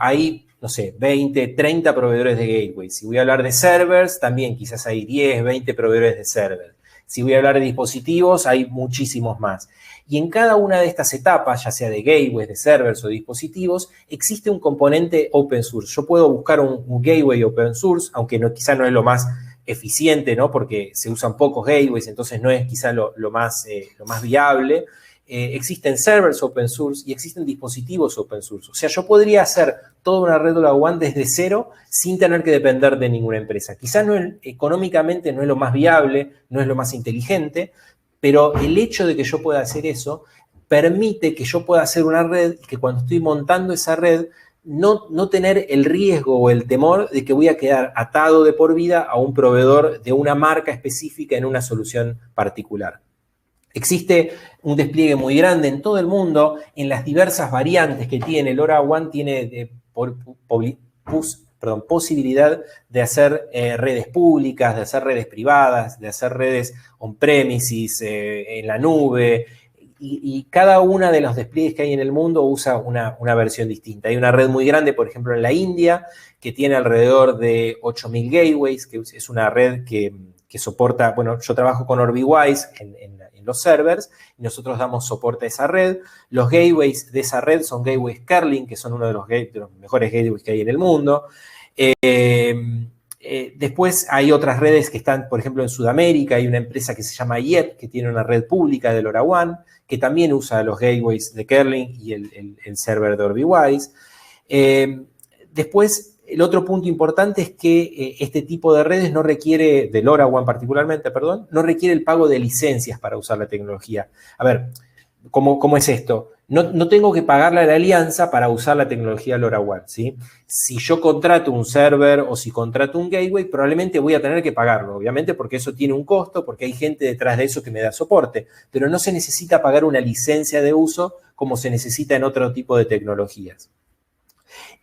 hay, no sé, 20, 30 proveedores de gateways. Si voy a hablar de servers, también quizás hay 10, 20 proveedores de servers. Si voy a hablar de dispositivos, hay muchísimos más. Y en cada una de estas etapas, ya sea de gateways, de servers o dispositivos, existe un componente open source. Yo puedo buscar un gateway open source, aunque quizá no es lo más eficiente, ¿no? Porque se usan pocos gateways, entonces no es quizá lo más viable. Existen servers open source y existen dispositivos open source. O sea, yo podría hacer toda una red LoRaWAN desde cero sin tener que depender de ninguna empresa. Quizás económicamente no es lo más viable, no es lo más inteligente, pero el hecho de que yo pueda hacer eso permite que yo pueda hacer una red y que cuando estoy montando esa red no tener el riesgo o el temor de que voy a quedar atado de por vida a un proveedor de una marca específica en una solución particular. Existe un despliegue muy grande en todo el mundo, en las diversas variantes que tiene. LoRaWAN tiene posibilidad de hacer redes públicas, de hacer redes privadas, de hacer redes on-premises, en la nube, y cada una de los despliegues que hay en el mundo usa una versión distinta. Hay una red muy grande, por ejemplo, en la India, que tiene alrededor de 8.000 gateways, que es una red que soporta, bueno, yo trabajo con OrbiWise en los servers, y nosotros damos soporte a esa red. Los gateways de esa red son gateways Kerlink, que son uno de los mejores gateways que hay en el mundo. Después hay otras redes que están, por ejemplo, en Sudamérica. Hay una empresa que se llama IEP, que tiene una red pública de LoRaWAN, que también usa los gateways de Kerlink y el server de OrbiWise. Después, el otro punto importante es que este tipo de redes no requiere, de LoRaWAN particularmente, perdón, no requiere el pago de licencias para usar la tecnología. A ver, ¿cómo es esto? No tengo que pagarle a la alianza para usar la tecnología LoRaWAN, ¿sí? Si yo contrato un server o si contrato un gateway, probablemente voy a tener que pagarlo, obviamente, porque eso tiene un costo, porque hay gente detrás de eso que me da soporte, pero no se necesita pagar una licencia de uso como se necesita en otro tipo de tecnologías.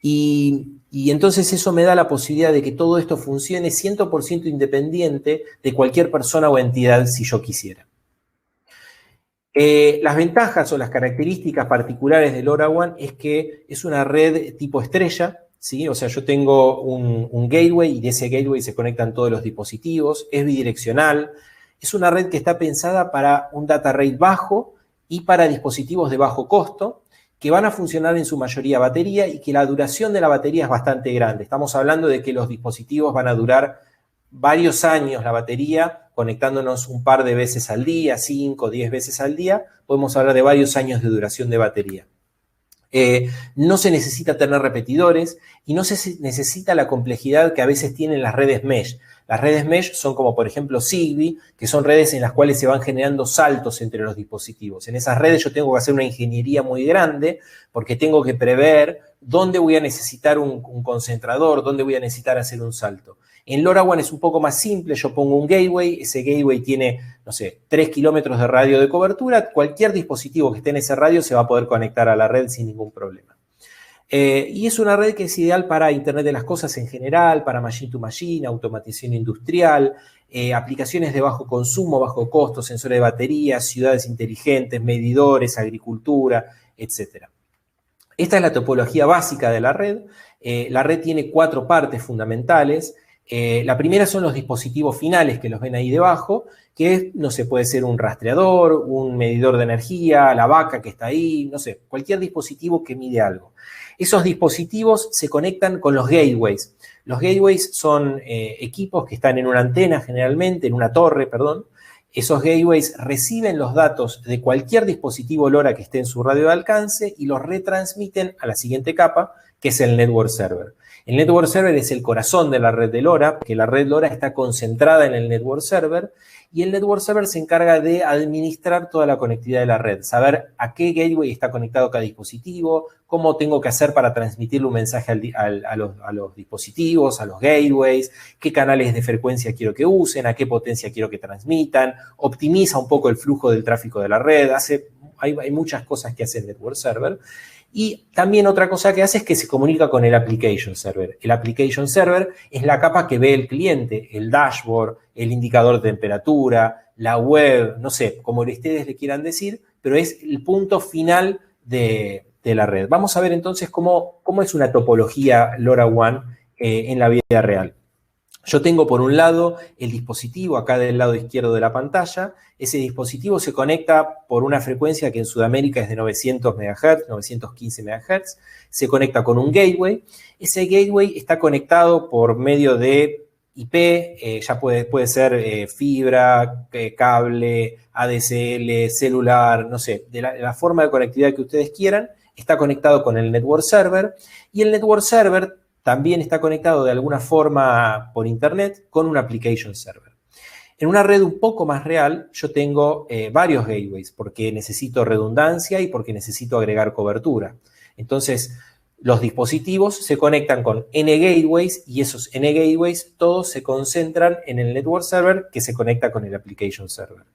Y entonces eso me da la posibilidad de que todo esto funcione 100% independiente de cualquier persona o entidad si yo quisiera. Las ventajas o las características particulares de LoRaWAN es que es una red tipo estrella, ¿sí? O sea, yo tengo un gateway y de ese gateway se conectan todos los dispositivos, es bidireccional, es una red que está pensada para un data rate bajo y para dispositivos de bajo costo, que van a funcionar en su mayoría a batería y que la duración de la batería es bastante grande. Estamos hablando de que los dispositivos van a durar varios años la batería, conectándonos un par de veces al día, 5 o 10 veces al día, podemos hablar de varios años de duración de batería. No se necesita tener repetidores y no se necesita la complejidad que a veces tienen las redes mesh. Las redes mesh son como, por ejemplo, Zigbee, que son redes en las cuales se van generando saltos entre los dispositivos. En esas redes yo tengo que hacer una ingeniería muy grande porque tengo que prever dónde voy a necesitar un concentrador, dónde voy a necesitar hacer un salto. En LoRaWAN es un poco más simple, yo pongo un gateway, ese gateway tiene, no sé, 3 kilómetros de radio de cobertura, cualquier dispositivo que esté en ese radio se va a poder conectar a la red sin ningún problema. Y es una red que es ideal para Internet de las cosas en general, para machine to machine, automatización industrial, aplicaciones de bajo consumo, bajo costo, sensores de batería, ciudades inteligentes, medidores, agricultura, etc. Esta es la topología básica de la red. La red tiene 4 partes fundamentales. La primera son los dispositivos finales que los ven ahí debajo, que no sé, puede ser un rastreador, un medidor de energía, la vaca que está ahí, no sé, cualquier dispositivo que mide algo. Esos dispositivos se conectan con los gateways. Los gateways son equipos que están en una antena generalmente, en una torre, perdón. Esos gateways reciben los datos de cualquier dispositivo LoRa que esté en su radio de alcance y los retransmiten a la siguiente capa, que es el network server. El network server es el corazón de la red de LoRa, porque la red LoRa está concentrada en el network server y el network server se encarga de administrar toda la conectividad de la red, saber a qué gateway está conectado cada dispositivo, cómo tengo que hacer para transmitirle un mensaje a los dispositivos, a los gateways, qué canales de frecuencia quiero que usen, a qué potencia quiero que transmitan, optimiza un poco el flujo del tráfico de la red, hay muchas cosas que hace el network server. Y también otra cosa que hace es que se comunica con el application server. El application server es la capa que ve el cliente, el dashboard, el indicador de temperatura, la web, no sé, como ustedes le quieran decir, pero es el punto final de la red. Vamos a ver entonces cómo es una topología LoRaWAN en la vida real. Yo tengo por un lado el dispositivo acá del lado izquierdo de la pantalla. Ese dispositivo se conecta por una frecuencia que en Sudamérica es de 900 MHz, 915 MHz. Se conecta con un gateway. Ese gateway está conectado por medio de IP, ya puede ser fibra, cable, ADSL, celular, no sé, de la forma de conectividad que ustedes quieran. Está conectado con el network server y el network server también está conectado de alguna forma por internet con un application server. En una red un poco más real, yo tengo varios gateways porque necesito redundancia y porque necesito agregar cobertura. Entonces, los dispositivos se conectan con N gateways y esos N gateways todos se concentran en el network server que se conecta con el application server.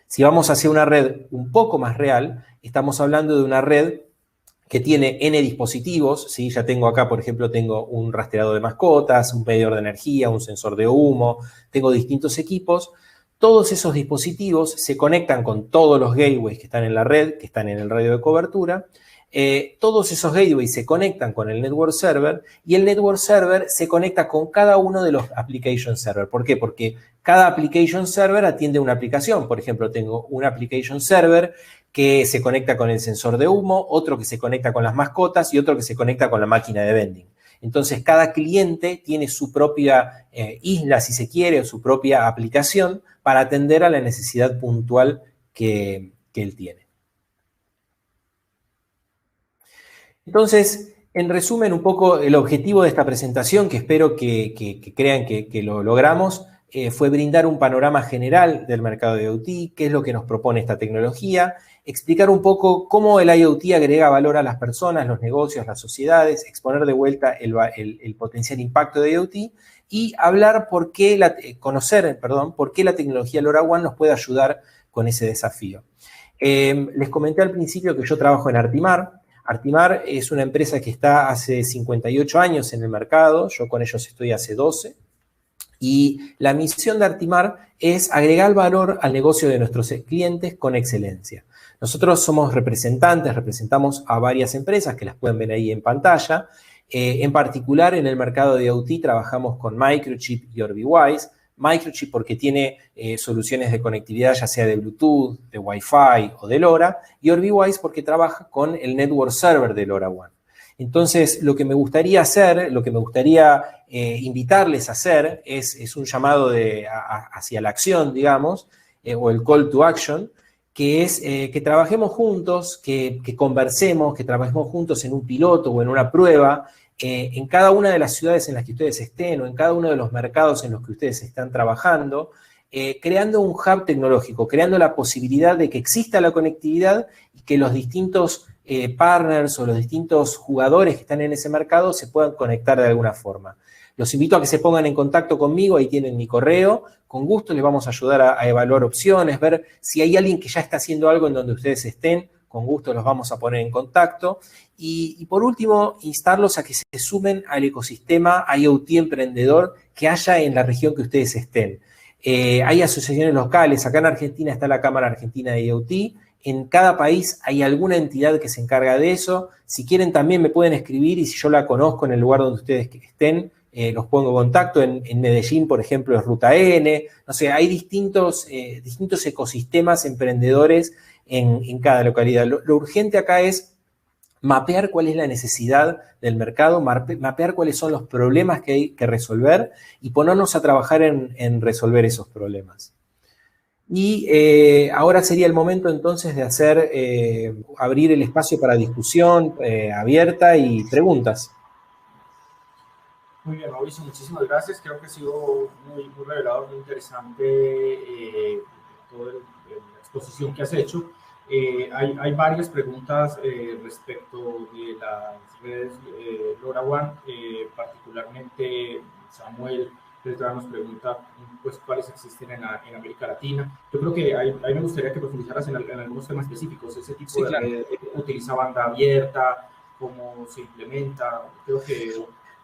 Si vamos hacia una red un poco más real, estamos hablando de una red que tiene N dispositivos, ¿sí? Ya tengo acá, por ejemplo, tengo un rastreador de mascotas, un medidor de energía, un sensor de humo, tengo distintos equipos. Todos esos dispositivos se conectan con todos los gateways que están en la red, que están en el radio de cobertura, todos esos gateways se conectan con el network server y el network server se conecta con cada uno de los application server. ¿Por qué? Porque cada application server atiende una aplicación. Por ejemplo, tengo un application server que se conecta con el sensor de humo, otro que se conecta con las mascotas y otro que se conecta con la máquina de vending. Entonces, cada cliente tiene su propia isla, si se quiere, o su propia aplicación para atender a la necesidad puntual que él tiene. Entonces, en resumen, un poco el objetivo de esta presentación, que espero que crean que lo logramos, fue brindar un panorama general del mercado de IoT, qué es lo que nos propone esta tecnología, explicar un poco cómo el IoT agrega valor a las personas, los negocios, las sociedades, exponer de vuelta el potencial impacto de IoT y hablar conocer por qué la tecnología LoRaWAN nos puede ayudar con ese desafío. Les comenté al principio que yo trabajo en Artimar. Artimar es una empresa que está hace 58 años en el mercado, yo con ellos estoy hace 12, y la misión de Artimar es agregar valor al negocio de nuestros clientes con excelencia. Nosotros somos representamos a varias empresas que las pueden ver ahí en pantalla. En particular, en el mercado de IoT trabajamos con Microchip y OrbiWise. Microchip porque tiene soluciones de conectividad ya sea de Bluetooth, de Wi-Fi o de LoRa, y OrbiWise porque trabaja con el network server de LoRaWAN. Entonces, lo que me gustaría hacer, invitarles a hacer es un llamado hacia la acción, digamos, o el call to action, que es que trabajemos juntos, que conversemos, que trabajemos juntos en un piloto o en una prueba, en cada una de las ciudades en las que ustedes estén o en cada uno de los mercados en los que ustedes están trabajando, creando un hub tecnológico, creando la posibilidad de que exista la conectividad y que los distintos partners o los distintos jugadores que están en ese mercado se puedan conectar de alguna forma. Los invito a que se pongan en contacto conmigo, ahí tienen mi correo, con gusto les vamos a ayudar a evaluar opciones, ver si hay alguien que ya está haciendo algo en donde ustedes estén, con gusto los vamos a poner en contacto. Y por último, instarlos a que se sumen al ecosistema IoT emprendedor que haya en la región que ustedes estén. Hay asociaciones locales, acá en Argentina está la Cámara Argentina de IoT, en cada país hay alguna entidad que se encarga de eso. Si quieren también me pueden escribir y si yo la conozco en el lugar donde ustedes estén, los pongo en contacto. En Medellín, por ejemplo, es Ruta N. No sé, hay distintos ecosistemas emprendedores en cada localidad. Lo urgente acá es mapear cuál es la necesidad del mercado, mapear cuáles son los problemas que hay que resolver y ponernos a trabajar en resolver esos problemas. Y ahora sería el momento entonces de abrir el espacio para discusión abierta y preguntas. Muy bien, Mauricio, muchísimas gracias. Creo que ha sido muy revelador, muy interesante toda la exposición que has hecho. Hay varias preguntas respecto de las redes LoRaWAN, particularmente Samuel Beltrán nos pregunta pues, cuáles existen en América Latina. Yo creo que ahí me gustaría que profundizaras en algunos temas específicos. Ese tipo de red utiliza banda abierta, cómo se implementa. Creo que...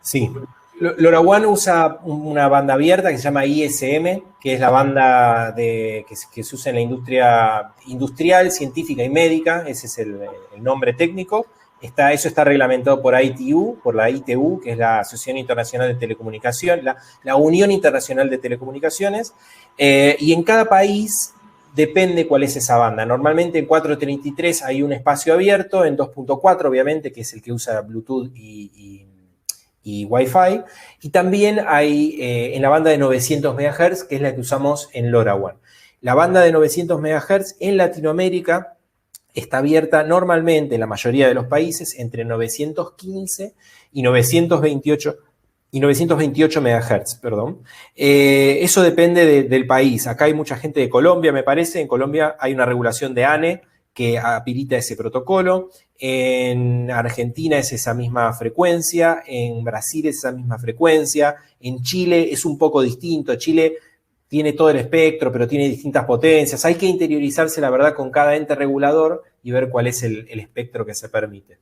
Sí. LoRaWAN usa una banda abierta que se llama ISM, que es la banda que se usa en la industria industrial, científica y médica. Ese es el nombre técnico. Eso está reglamentado por ITU, por la ITU, que es la Asociación Internacional de Telecomunicaciones, la Unión Internacional de Telecomunicaciones. Y en cada país depende cuál es esa banda. Normalmente en 433 hay un espacio abierto, en 2.4 obviamente, que es el que usa Bluetooth y Wi-Fi, y también hay en la banda de 900 MHz, que es la que usamos en LoRaWAN. La banda de 900 MHz en Latinoamérica está abierta normalmente en la mayoría de los países entre 915 y 928 MHz, perdón. Eso depende del país. Acá hay mucha gente de Colombia, me parece. En Colombia hay una regulación de ANE que habilita ese protocolo. En Argentina es esa misma frecuencia, en Brasil es esa misma frecuencia, en Chile es un poco distinto. Chile tiene todo el espectro, pero tiene distintas potencias. Hay que interiorizarse, la verdad, con cada ente regulador y ver cuál es el espectro que se permite.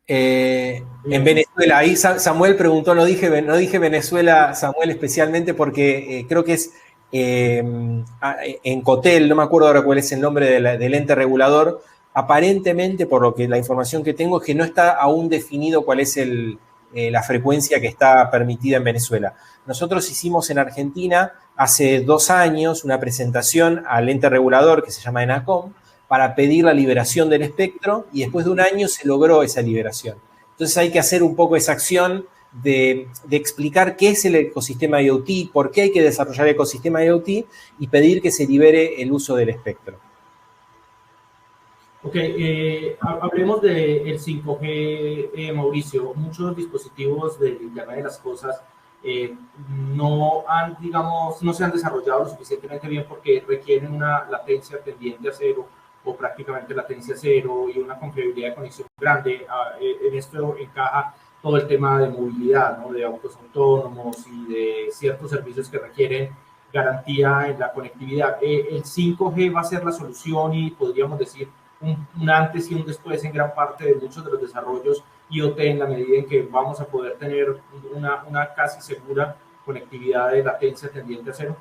En Venezuela, ahí Samuel preguntó, no dije Venezuela, Samuel, especialmente porque creo que es en Cotel, no me acuerdo ahora cuál es el nombre del ente regulador, aparentemente, por lo que la información que tengo, es que no está aún definido cuál es la frecuencia que está permitida en Venezuela. Nosotros hicimos en Argentina hace 2 años una presentación al ente regulador que se llama ENACOM para pedir la liberación del espectro y después de 1 año se logró esa liberación. Entonces hay que hacer un poco esa acción de explicar qué es el ecosistema IoT, por qué hay que desarrollar el ecosistema IoT y pedir que se libere el uso del espectro. Ok, hablemos del 5G, Mauricio. Muchos dispositivos del Internet de las Cosas no se han desarrollado lo suficientemente bien porque requieren una latencia tendiente a cero o prácticamente latencia cero y una confiabilidad de conexión grande. En esto encaja todo el tema de movilidad, ¿no? De autos autónomos y de ciertos servicios que requieren garantía en la conectividad. El 5G va a ser la solución y podríamos decir un antes y un después en gran parte de muchos de los desarrollos IoT en la medida en que vamos a poder tener una casi segura conectividad de latencia tendiente a cero.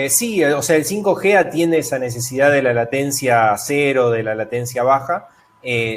Sí, o sea, el 5G atiende esa necesidad de la latencia cero, de la latencia baja.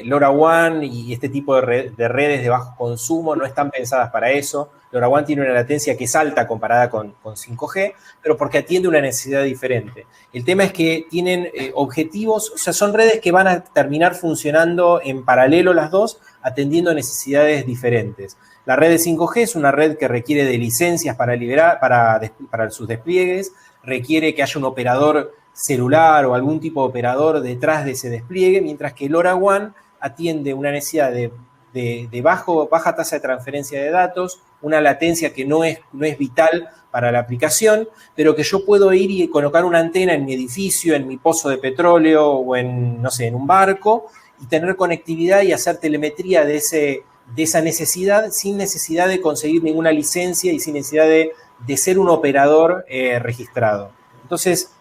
LoRaWAN y este tipo de redes de bajo consumo no están pensadas para eso. LoRaWAN tiene una latencia que es alta comparada con 5G, pero porque atiende una necesidad diferente. El tema es que tienen objetivos, o sea, son redes que van a terminar funcionando en paralelo las dos, atendiendo necesidades diferentes. La red de 5G es una red que requiere de licencias para sus despliegues, requiere que haya un operador celular o algún tipo de operador detrás de ese despliegue, mientras que LoRaWAN atiende una necesidad de baja tasa de transferencia de datos, una latencia que no es vital para la aplicación, pero que yo puedo ir y colocar una antena en mi edificio, en mi pozo de petróleo o en un barco y tener conectividad y hacer telemetría de esa necesidad sin necesidad de conseguir ninguna licencia y sin necesidad de ser un operador registrado. Entonces,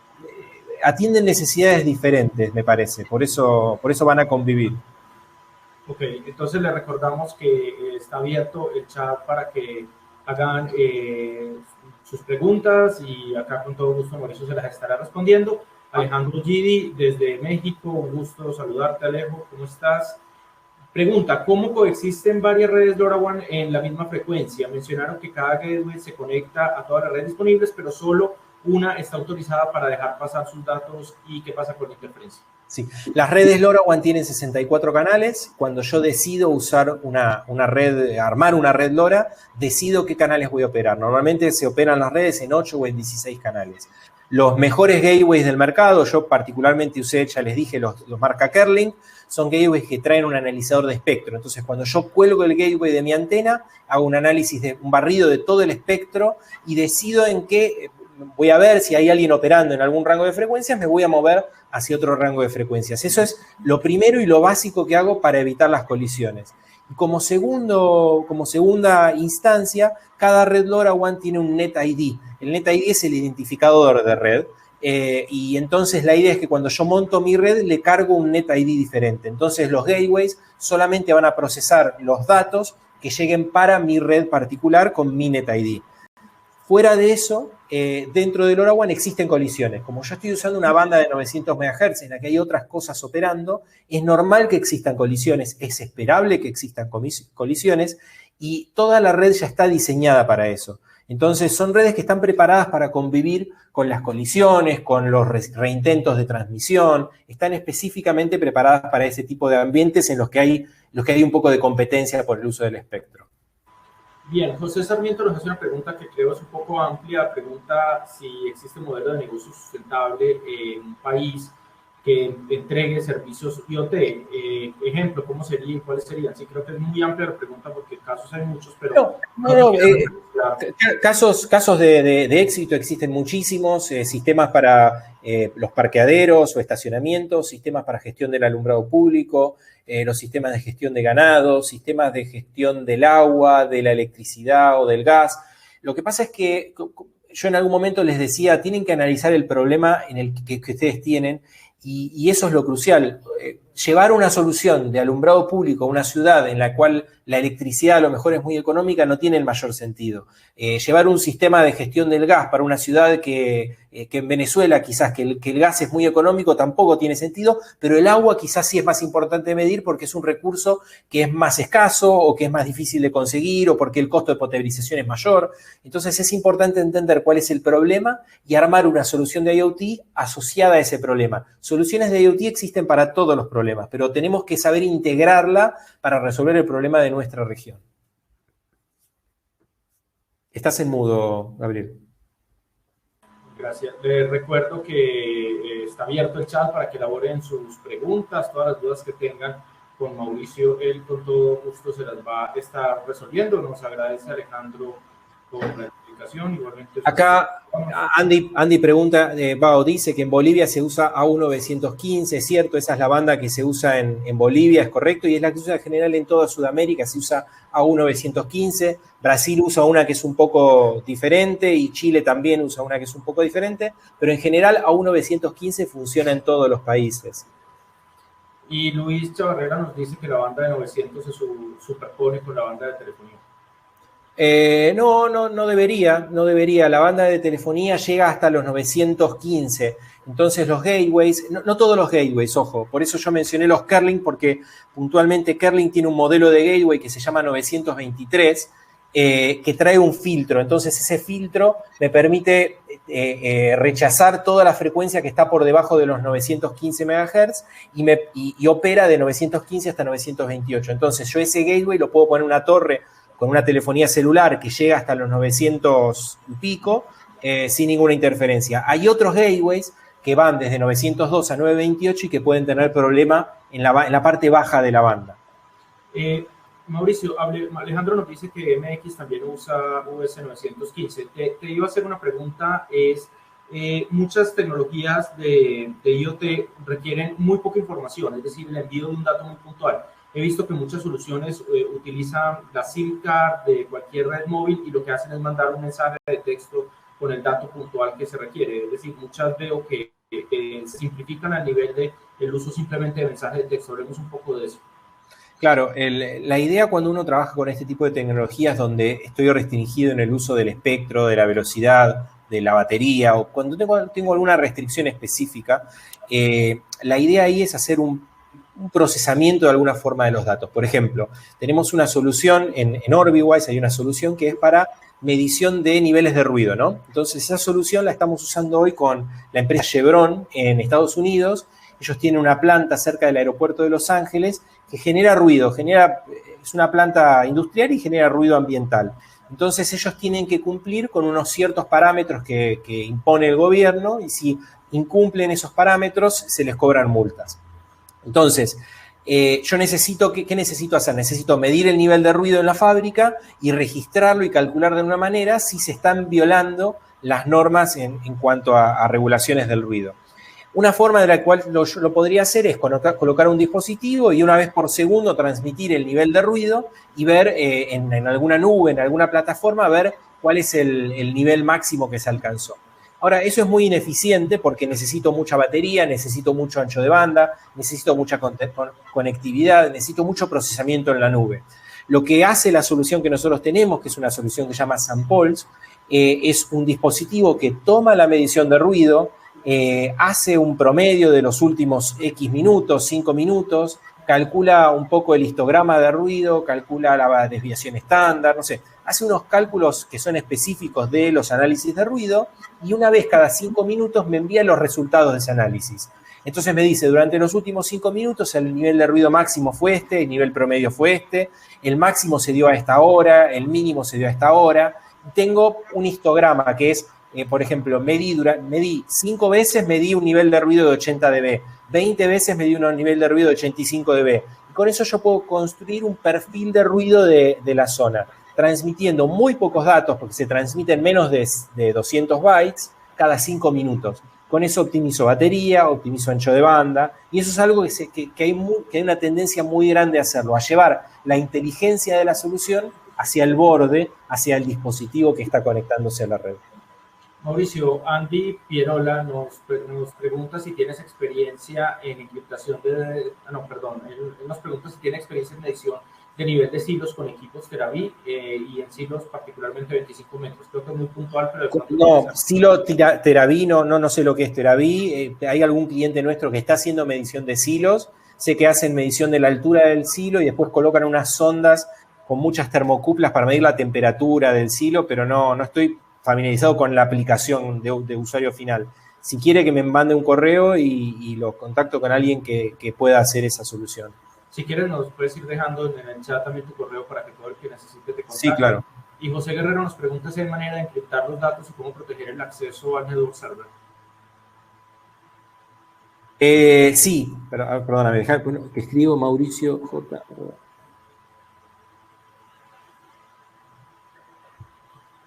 atienden necesidades diferentes, me parece, por eso van a convivir. Ok, entonces le recordamos que está abierto el chat para que hagan sus preguntas y acá con todo gusto Mauricio se las estará respondiendo. Alejandro Gidi desde México, un gusto saludarte, Alejo, ¿cómo estás? Pregunta, ¿cómo coexisten varias redes LoRaWAN en la misma frecuencia? Mencionaron que cada gateway se conecta a todas las redes disponibles, pero solo una está autorizada para dejar pasar sus datos. ¿Y qué pasa con la interferencia? Sí, las redes LoRaWAN tienen 64 canales. Cuando yo decido usar una red, armar una red LoRa, decido qué canales voy a operar. Normalmente se operan las redes en 8 o en 16 canales. Los mejores gateways del mercado, yo particularmente usé, ya les dije, los marca Kerlink, son gateways que traen un analizador de espectro. Entonces, cuando yo cuelgo el gateway de mi antena, hago un análisis, un barrido de todo el espectro y decido en qué voy a ver si hay alguien operando en algún rango de frecuencias, me voy a mover hacia otro rango de frecuencias. Eso es lo primero y lo básico que hago para evitar las colisiones. Y como segunda instancia, cada red LoRaWAN tiene un NetID. El NetID es el identificador de red. Y entonces la idea es que cuando yo monto mi red, le cargo un NetID diferente. Entonces los gateways solamente van a procesar los datos que lleguen para mi red particular con mi NetID. Fuera de eso, dentro de LoRaWAN existen colisiones. Como yo estoy usando una banda de 900 MHz en la que hay otras cosas operando, es normal que existan colisiones, es esperable que existan colisiones y toda la red ya está diseñada para eso. Entonces, son redes que están preparadas para convivir con las colisiones, con los reintentos de transmisión, están específicamente preparadas para ese tipo de ambientes en los que hay un poco de competencia por el uso del espectro. Bien, José Sarmiento nos hace una pregunta que creo es un poco amplia. Pregunta si existe un modelo de negocio sustentable en un país que entregue servicios IoT. Ejemplo, ¿cómo sería? ¿Cuáles serían? Sí, creo que es muy amplia la pregunta porque casos hay muchos, pero... Casos de éxito existen muchísimos. Sistemas para los parqueaderos o estacionamientos, sistemas para gestión del alumbrado público, los sistemas de gestión de ganado, sistemas de gestión del agua, de la electricidad o del gas. Lo que pasa es que yo en algún momento les decía, tienen que analizar el problema en el que ustedes tienen y eso es lo crucial. llevar una solución de alumbrado público a una ciudad en la cual la electricidad a lo mejor es muy económica no tiene el mayor sentido. Llevar un sistema de gestión del gas para una ciudad que en Venezuela quizás que el gas es muy económico tampoco tiene sentido, pero el agua quizás sí es más importante de medir porque es un recurso que es más escaso o que es más difícil de conseguir o porque el costo de potabilización es mayor. Entonces es importante entender cuál es el problema y armar una solución de IoT asociada a ese problema. Soluciones de IoT existen para todos los problemas, pero tenemos que saber integrarla para resolver el problema de nuestra región. Estás en mudo, Gabriel. Gracias. Les recuerdo que está abierto el chat para que elaboren sus preguntas, todas las dudas que tengan con Mauricio. Él con todo gusto se las va a estar resolviendo. Nos agradece Alejandro por la explicación. Igualmente, acá Andy pregunta, dice que en Bolivia se usa AU915, es cierto, esa es la banda que se usa en Bolivia, es correcto, y es la que se usa en general en toda Sudamérica, se usa AU915, Brasil usa una que es un poco diferente y Chile también usa una que es un poco diferente, pero en general AU915 funciona en todos los países. Y Luis Chavarrera nos dice que la banda de 900 se superpone con la banda de telefonía. No debería. La banda de telefonía llega hasta los 915. Entonces los gateways, no todos los gateways, ojo, por eso yo mencioné los Kerlink, porque puntualmente Kerlink tiene un modelo de gateway que se llama 923, que trae un filtro. Entonces ese filtro me permite rechazar toda la frecuencia que está por debajo de los 915 MHz y opera de 915 hasta 928. Entonces yo ese gateway lo puedo poner en una torre con una telefonía celular que llega hasta los 900 y pico, sin ninguna interferencia. Hay otros gateways que van desde 902 a 928 y que pueden tener problema en la parte baja de la banda. Mauricio, Alejandro nos dice que MX también usa US915. Te iba a hacer una pregunta, muchas tecnologías de IoT requieren muy poca información, es decir, el envío de un dato muy puntual. He visto que muchas soluciones utilizan la SIM card de cualquier red móvil y lo que hacen es mandar un mensaje de texto con el dato puntual que se requiere. Es decir, muchas veo que simplifican al nivel del uso simplemente de mensaje de texto. Hablemos un poco de eso. Claro, la idea cuando uno trabaja con este tipo de tecnologías donde estoy restringido en el uso del espectro, de la velocidad, de la batería, o cuando tengo alguna restricción específica, la idea ahí es hacer un procesamiento de alguna forma de los datos. Por ejemplo, tenemos una solución en Orbiwise, hay una solución que es para medición de niveles de ruido, ¿no? Entonces, esa solución la estamos usando hoy con la empresa Chevron en Estados Unidos. Ellos tienen una planta cerca del aeropuerto de Los Ángeles que genera ruido, es una planta industrial y genera ruido ambiental. Entonces, ellos tienen que cumplir con unos ciertos parámetros que impone el gobierno y si incumplen esos parámetros, se les cobran multas. Entonces, yo necesito, ¿qué necesito hacer? Necesito medir el nivel de ruido en la fábrica y registrarlo y calcular de una manera si se están violando las normas en cuanto a regulaciones del ruido. Una forma de la cual yo lo podría hacer es colocar un dispositivo y una vez por segundo transmitir el nivel de ruido y ver en alguna nube, en alguna plataforma, ver cuál es el nivel máximo que se alcanzó. Ahora, eso es muy ineficiente porque necesito mucha batería, necesito mucho ancho de banda, necesito mucha conectividad, necesito mucho procesamiento en la nube. Lo que hace la solución que nosotros tenemos, que es una solución que se llama SunPulse, es un dispositivo que toma la medición de ruido, hace un promedio de los últimos X minutos, 5 minutos, calcula un poco el histograma de ruido, calcula la desviación estándar, no sé, hace unos cálculos que son específicos de los análisis de ruido y una vez cada 5 minutos me envía los resultados de ese análisis. Entonces me dice, durante los últimos 5 minutos el nivel de ruido máximo fue este, el nivel promedio fue este, el máximo se dio a esta hora, el mínimo se dio a esta hora. Tengo un histograma que es, por ejemplo, medí 5 veces, medí un nivel de ruido de 80 dB, 20 veces medí un nivel de ruido de 85 dB. Y con eso yo puedo construir un perfil de ruido de la zona, transmitiendo muy pocos datos, porque se transmiten menos de 200 bytes cada 5 minutos. Con eso optimizo batería, optimizo ancho de banda, y eso es algo que hay una tendencia muy grande a hacerlo, a llevar la inteligencia de la solución hacia el borde, hacia el dispositivo que está conectándose a la red. Mauricio, Andy Pierola nos pregunta si tienes experiencia en encriptación él nos pregunta si tiene experiencia en medición de nivel de silos con equipos Terabi y en silos particularmente 25 metros. Creo que es muy puntual, pero de pronto No, silo Terabi, no sé lo que es Terabi. Hay algún cliente nuestro que está haciendo medición de silos. Sé que hacen medición de la altura del silo y después colocan unas sondas con muchas termocuplas para medir la temperatura del silo, pero no estoy familiarizado con la aplicación de usuario final. Si quiere que me mande un correo y lo contacto con alguien que pueda hacer esa solución. Si quieres, nos puedes ir dejando en el chat también tu correo para que todo el que necesite te contacte. Sí, claro. Y José Guerrero nos pregunta si hay manera de encriptar los datos y cómo proteger el acceso al network server. Sí, pero, perdóname, deja que escribo Mauricio J.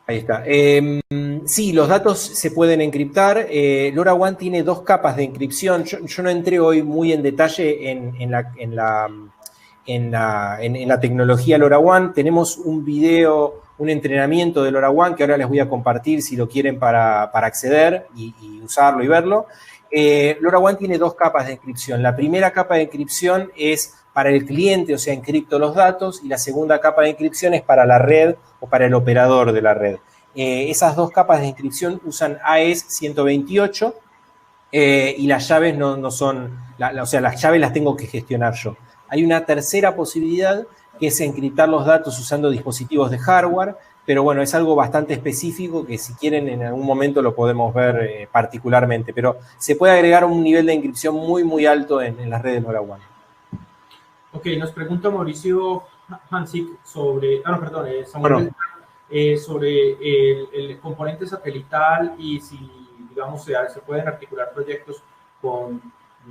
Ahí está. Sí, los datos se pueden encriptar. LoRaWAN tiene dos capas de encripción. Yo no entré hoy muy en detalle en la tecnología LoRaWAN. Tenemos un video, un entrenamiento de LoRaWAN que ahora les voy a compartir si lo quieren para acceder y usarlo y verlo. LoRaWAN tiene dos capas de encripción. La primera capa de encripción es para el cliente, o sea, encripto los datos, y la segunda capa de encripción es para la red o para el operador de la red. Esas dos capas de encripción usan AES 128 y las llaves no son, o sea, las llaves las tengo que gestionar yo. Hay una tercera posibilidad que es encriptar los datos usando dispositivos de hardware, pero bueno, es algo bastante específico que si quieren en algún momento lo podemos ver particularmente, pero se puede agregar un nivel de encripción muy, muy alto en las redes LoRaWAN. Ok, nos pregunta Mauricio Hansik sobre, Samuel, sobre el componente satelital y si, digamos, se pueden articular proyectos con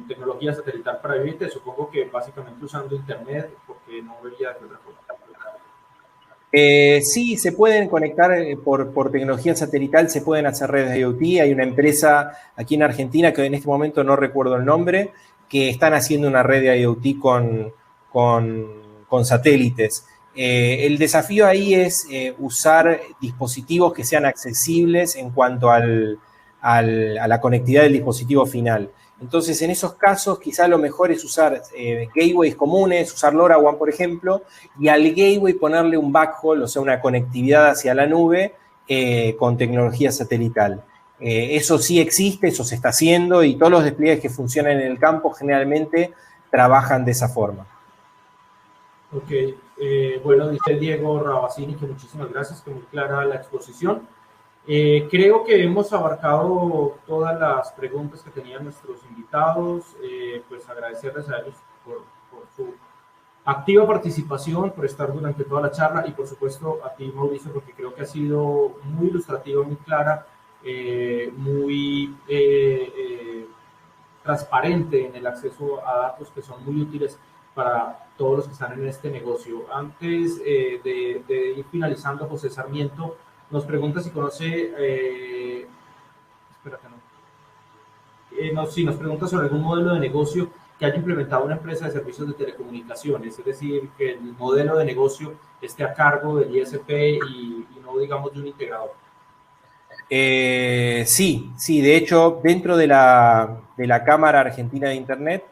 tecnología satelital para IoT. Supongo que básicamente usando internet, porque no vería de otra forma. Sí, se pueden conectar por tecnología satelital, se pueden hacer redes de IoT. Hay una empresa aquí en Argentina, que en este momento no recuerdo el nombre, que están haciendo una red de IoT con satélites. El desafío ahí es usar dispositivos que sean accesibles en cuanto a la conectividad del dispositivo final. Entonces, en esos casos, quizá lo mejor es usar gateways comunes, usar LoRaWAN, por ejemplo, y al gateway ponerle un backhaul, o sea, una conectividad hacia la nube con tecnología satelital. Eso sí existe, eso se está haciendo, y todos los despliegues que funcionan en el campo generalmente trabajan de esa forma. Ok, bueno, dice Diego Rabacini que muchísimas gracias, que muy clara la exposición. Creo que hemos abarcado todas las preguntas que tenían nuestros invitados. Pues agradecerles a ellos por su activa participación, por estar durante toda la charla, y por supuesto a ti, Mauricio, porque creo que ha sido muy ilustrativa, muy clara, muy transparente en el acceso a datos que son muy útiles para todos los que están en este negocio. Antes de ir finalizando, José Sarmiento nos pregunta si conoce, nos pregunta sobre algún modelo de negocio que haya implementado una empresa de servicios de telecomunicaciones, es decir, que el modelo de negocio esté a cargo del ISP y no, digamos, de un integrador. Sí, de hecho, dentro de la Cámara Argentina de Internet,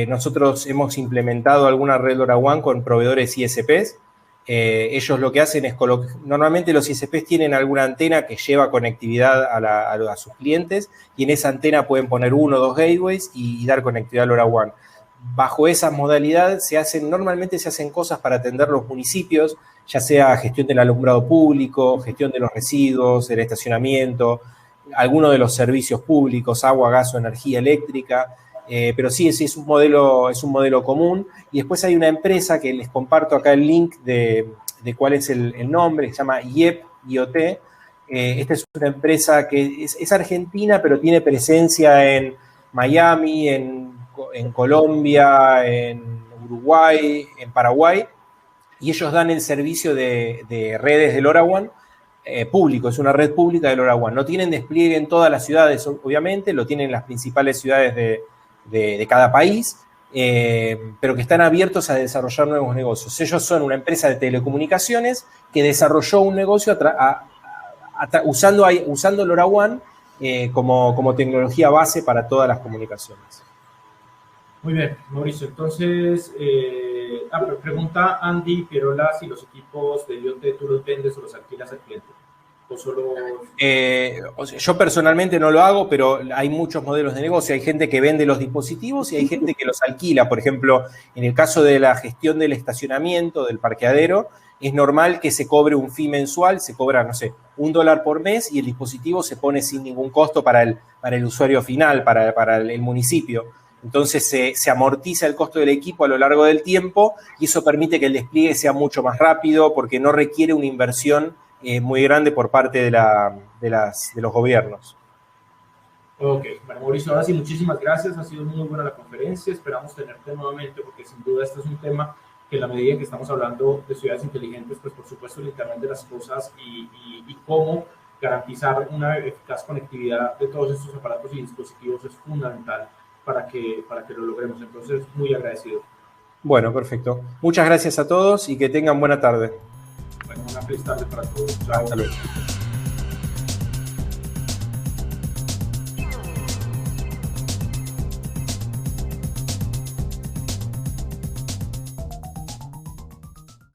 nosotros hemos implementado alguna red LoRaWAN con proveedores ISPs. Ellos lo que hacen es normalmente los ISPs tienen alguna antena que lleva conectividad a sus clientes, y en esa antena pueden poner 1 o 2 gateways y dar conectividad a LoRaWAN. Bajo esa modalidad normalmente se hacen cosas para atender los municipios, ya sea gestión del alumbrado público, gestión de los residuos, el estacionamiento, alguno de los servicios públicos, agua, gas o energía eléctrica. Pero sí, es un modelo común. Y después hay una empresa que les comparto acá el link de cuál es el nombre, que se llama IEP IoT. Esta es una empresa que es argentina, pero tiene presencia en Miami, en Colombia, en Uruguay, en Paraguay, y ellos dan el servicio de redes de LoRaWAN público, es una red pública de LoRaWAN. No tienen despliegue en todas las ciudades, obviamente, lo tienen en las principales ciudades de cada país, pero que están abiertos a desarrollar nuevos negocios. Ellos son una empresa de telecomunicaciones que desarrolló un negocio usando LoRaWAN como tecnología base para todas las comunicaciones. Muy bien, Mauricio. Entonces, pregunta Andy Pierola si los equipos de IoT tú los vendes o los alquilas al cliente. ¿O solo...? O sea, yo personalmente no lo hago, pero hay muchos modelos de negocio. Hay gente que vende los dispositivos y hay gente que los alquila. Por ejemplo, en el caso de la gestión del estacionamiento, del parqueadero, es normal que se cobre un fee mensual, se cobra, no sé, $1 por mes y el dispositivo se pone sin ningún costo para el usuario final, para el municipio. Entonces se amortiza el costo del equipo a lo largo del tiempo y eso permite que el despliegue sea mucho más rápido porque no requiere una inversión muy grande por parte de los gobiernos. Ok, bueno, Mauricio, ahora sí, muchísimas gracias. Ha sido muy buena la conferencia. Esperamos tenerte nuevamente porque sin duda este es un tema que en la medida en que estamos hablando de ciudades inteligentes, pues por supuesto el Internet de las cosas y cómo garantizar una eficaz conectividad de todos estos aparatos y dispositivos es fundamental para que lo logremos. Entonces, muy agradecido. Bueno, perfecto. Muchas gracias a todos y que tengan buena tarde. Bueno, una feliz tarde para todos. Chao. Hasta luego.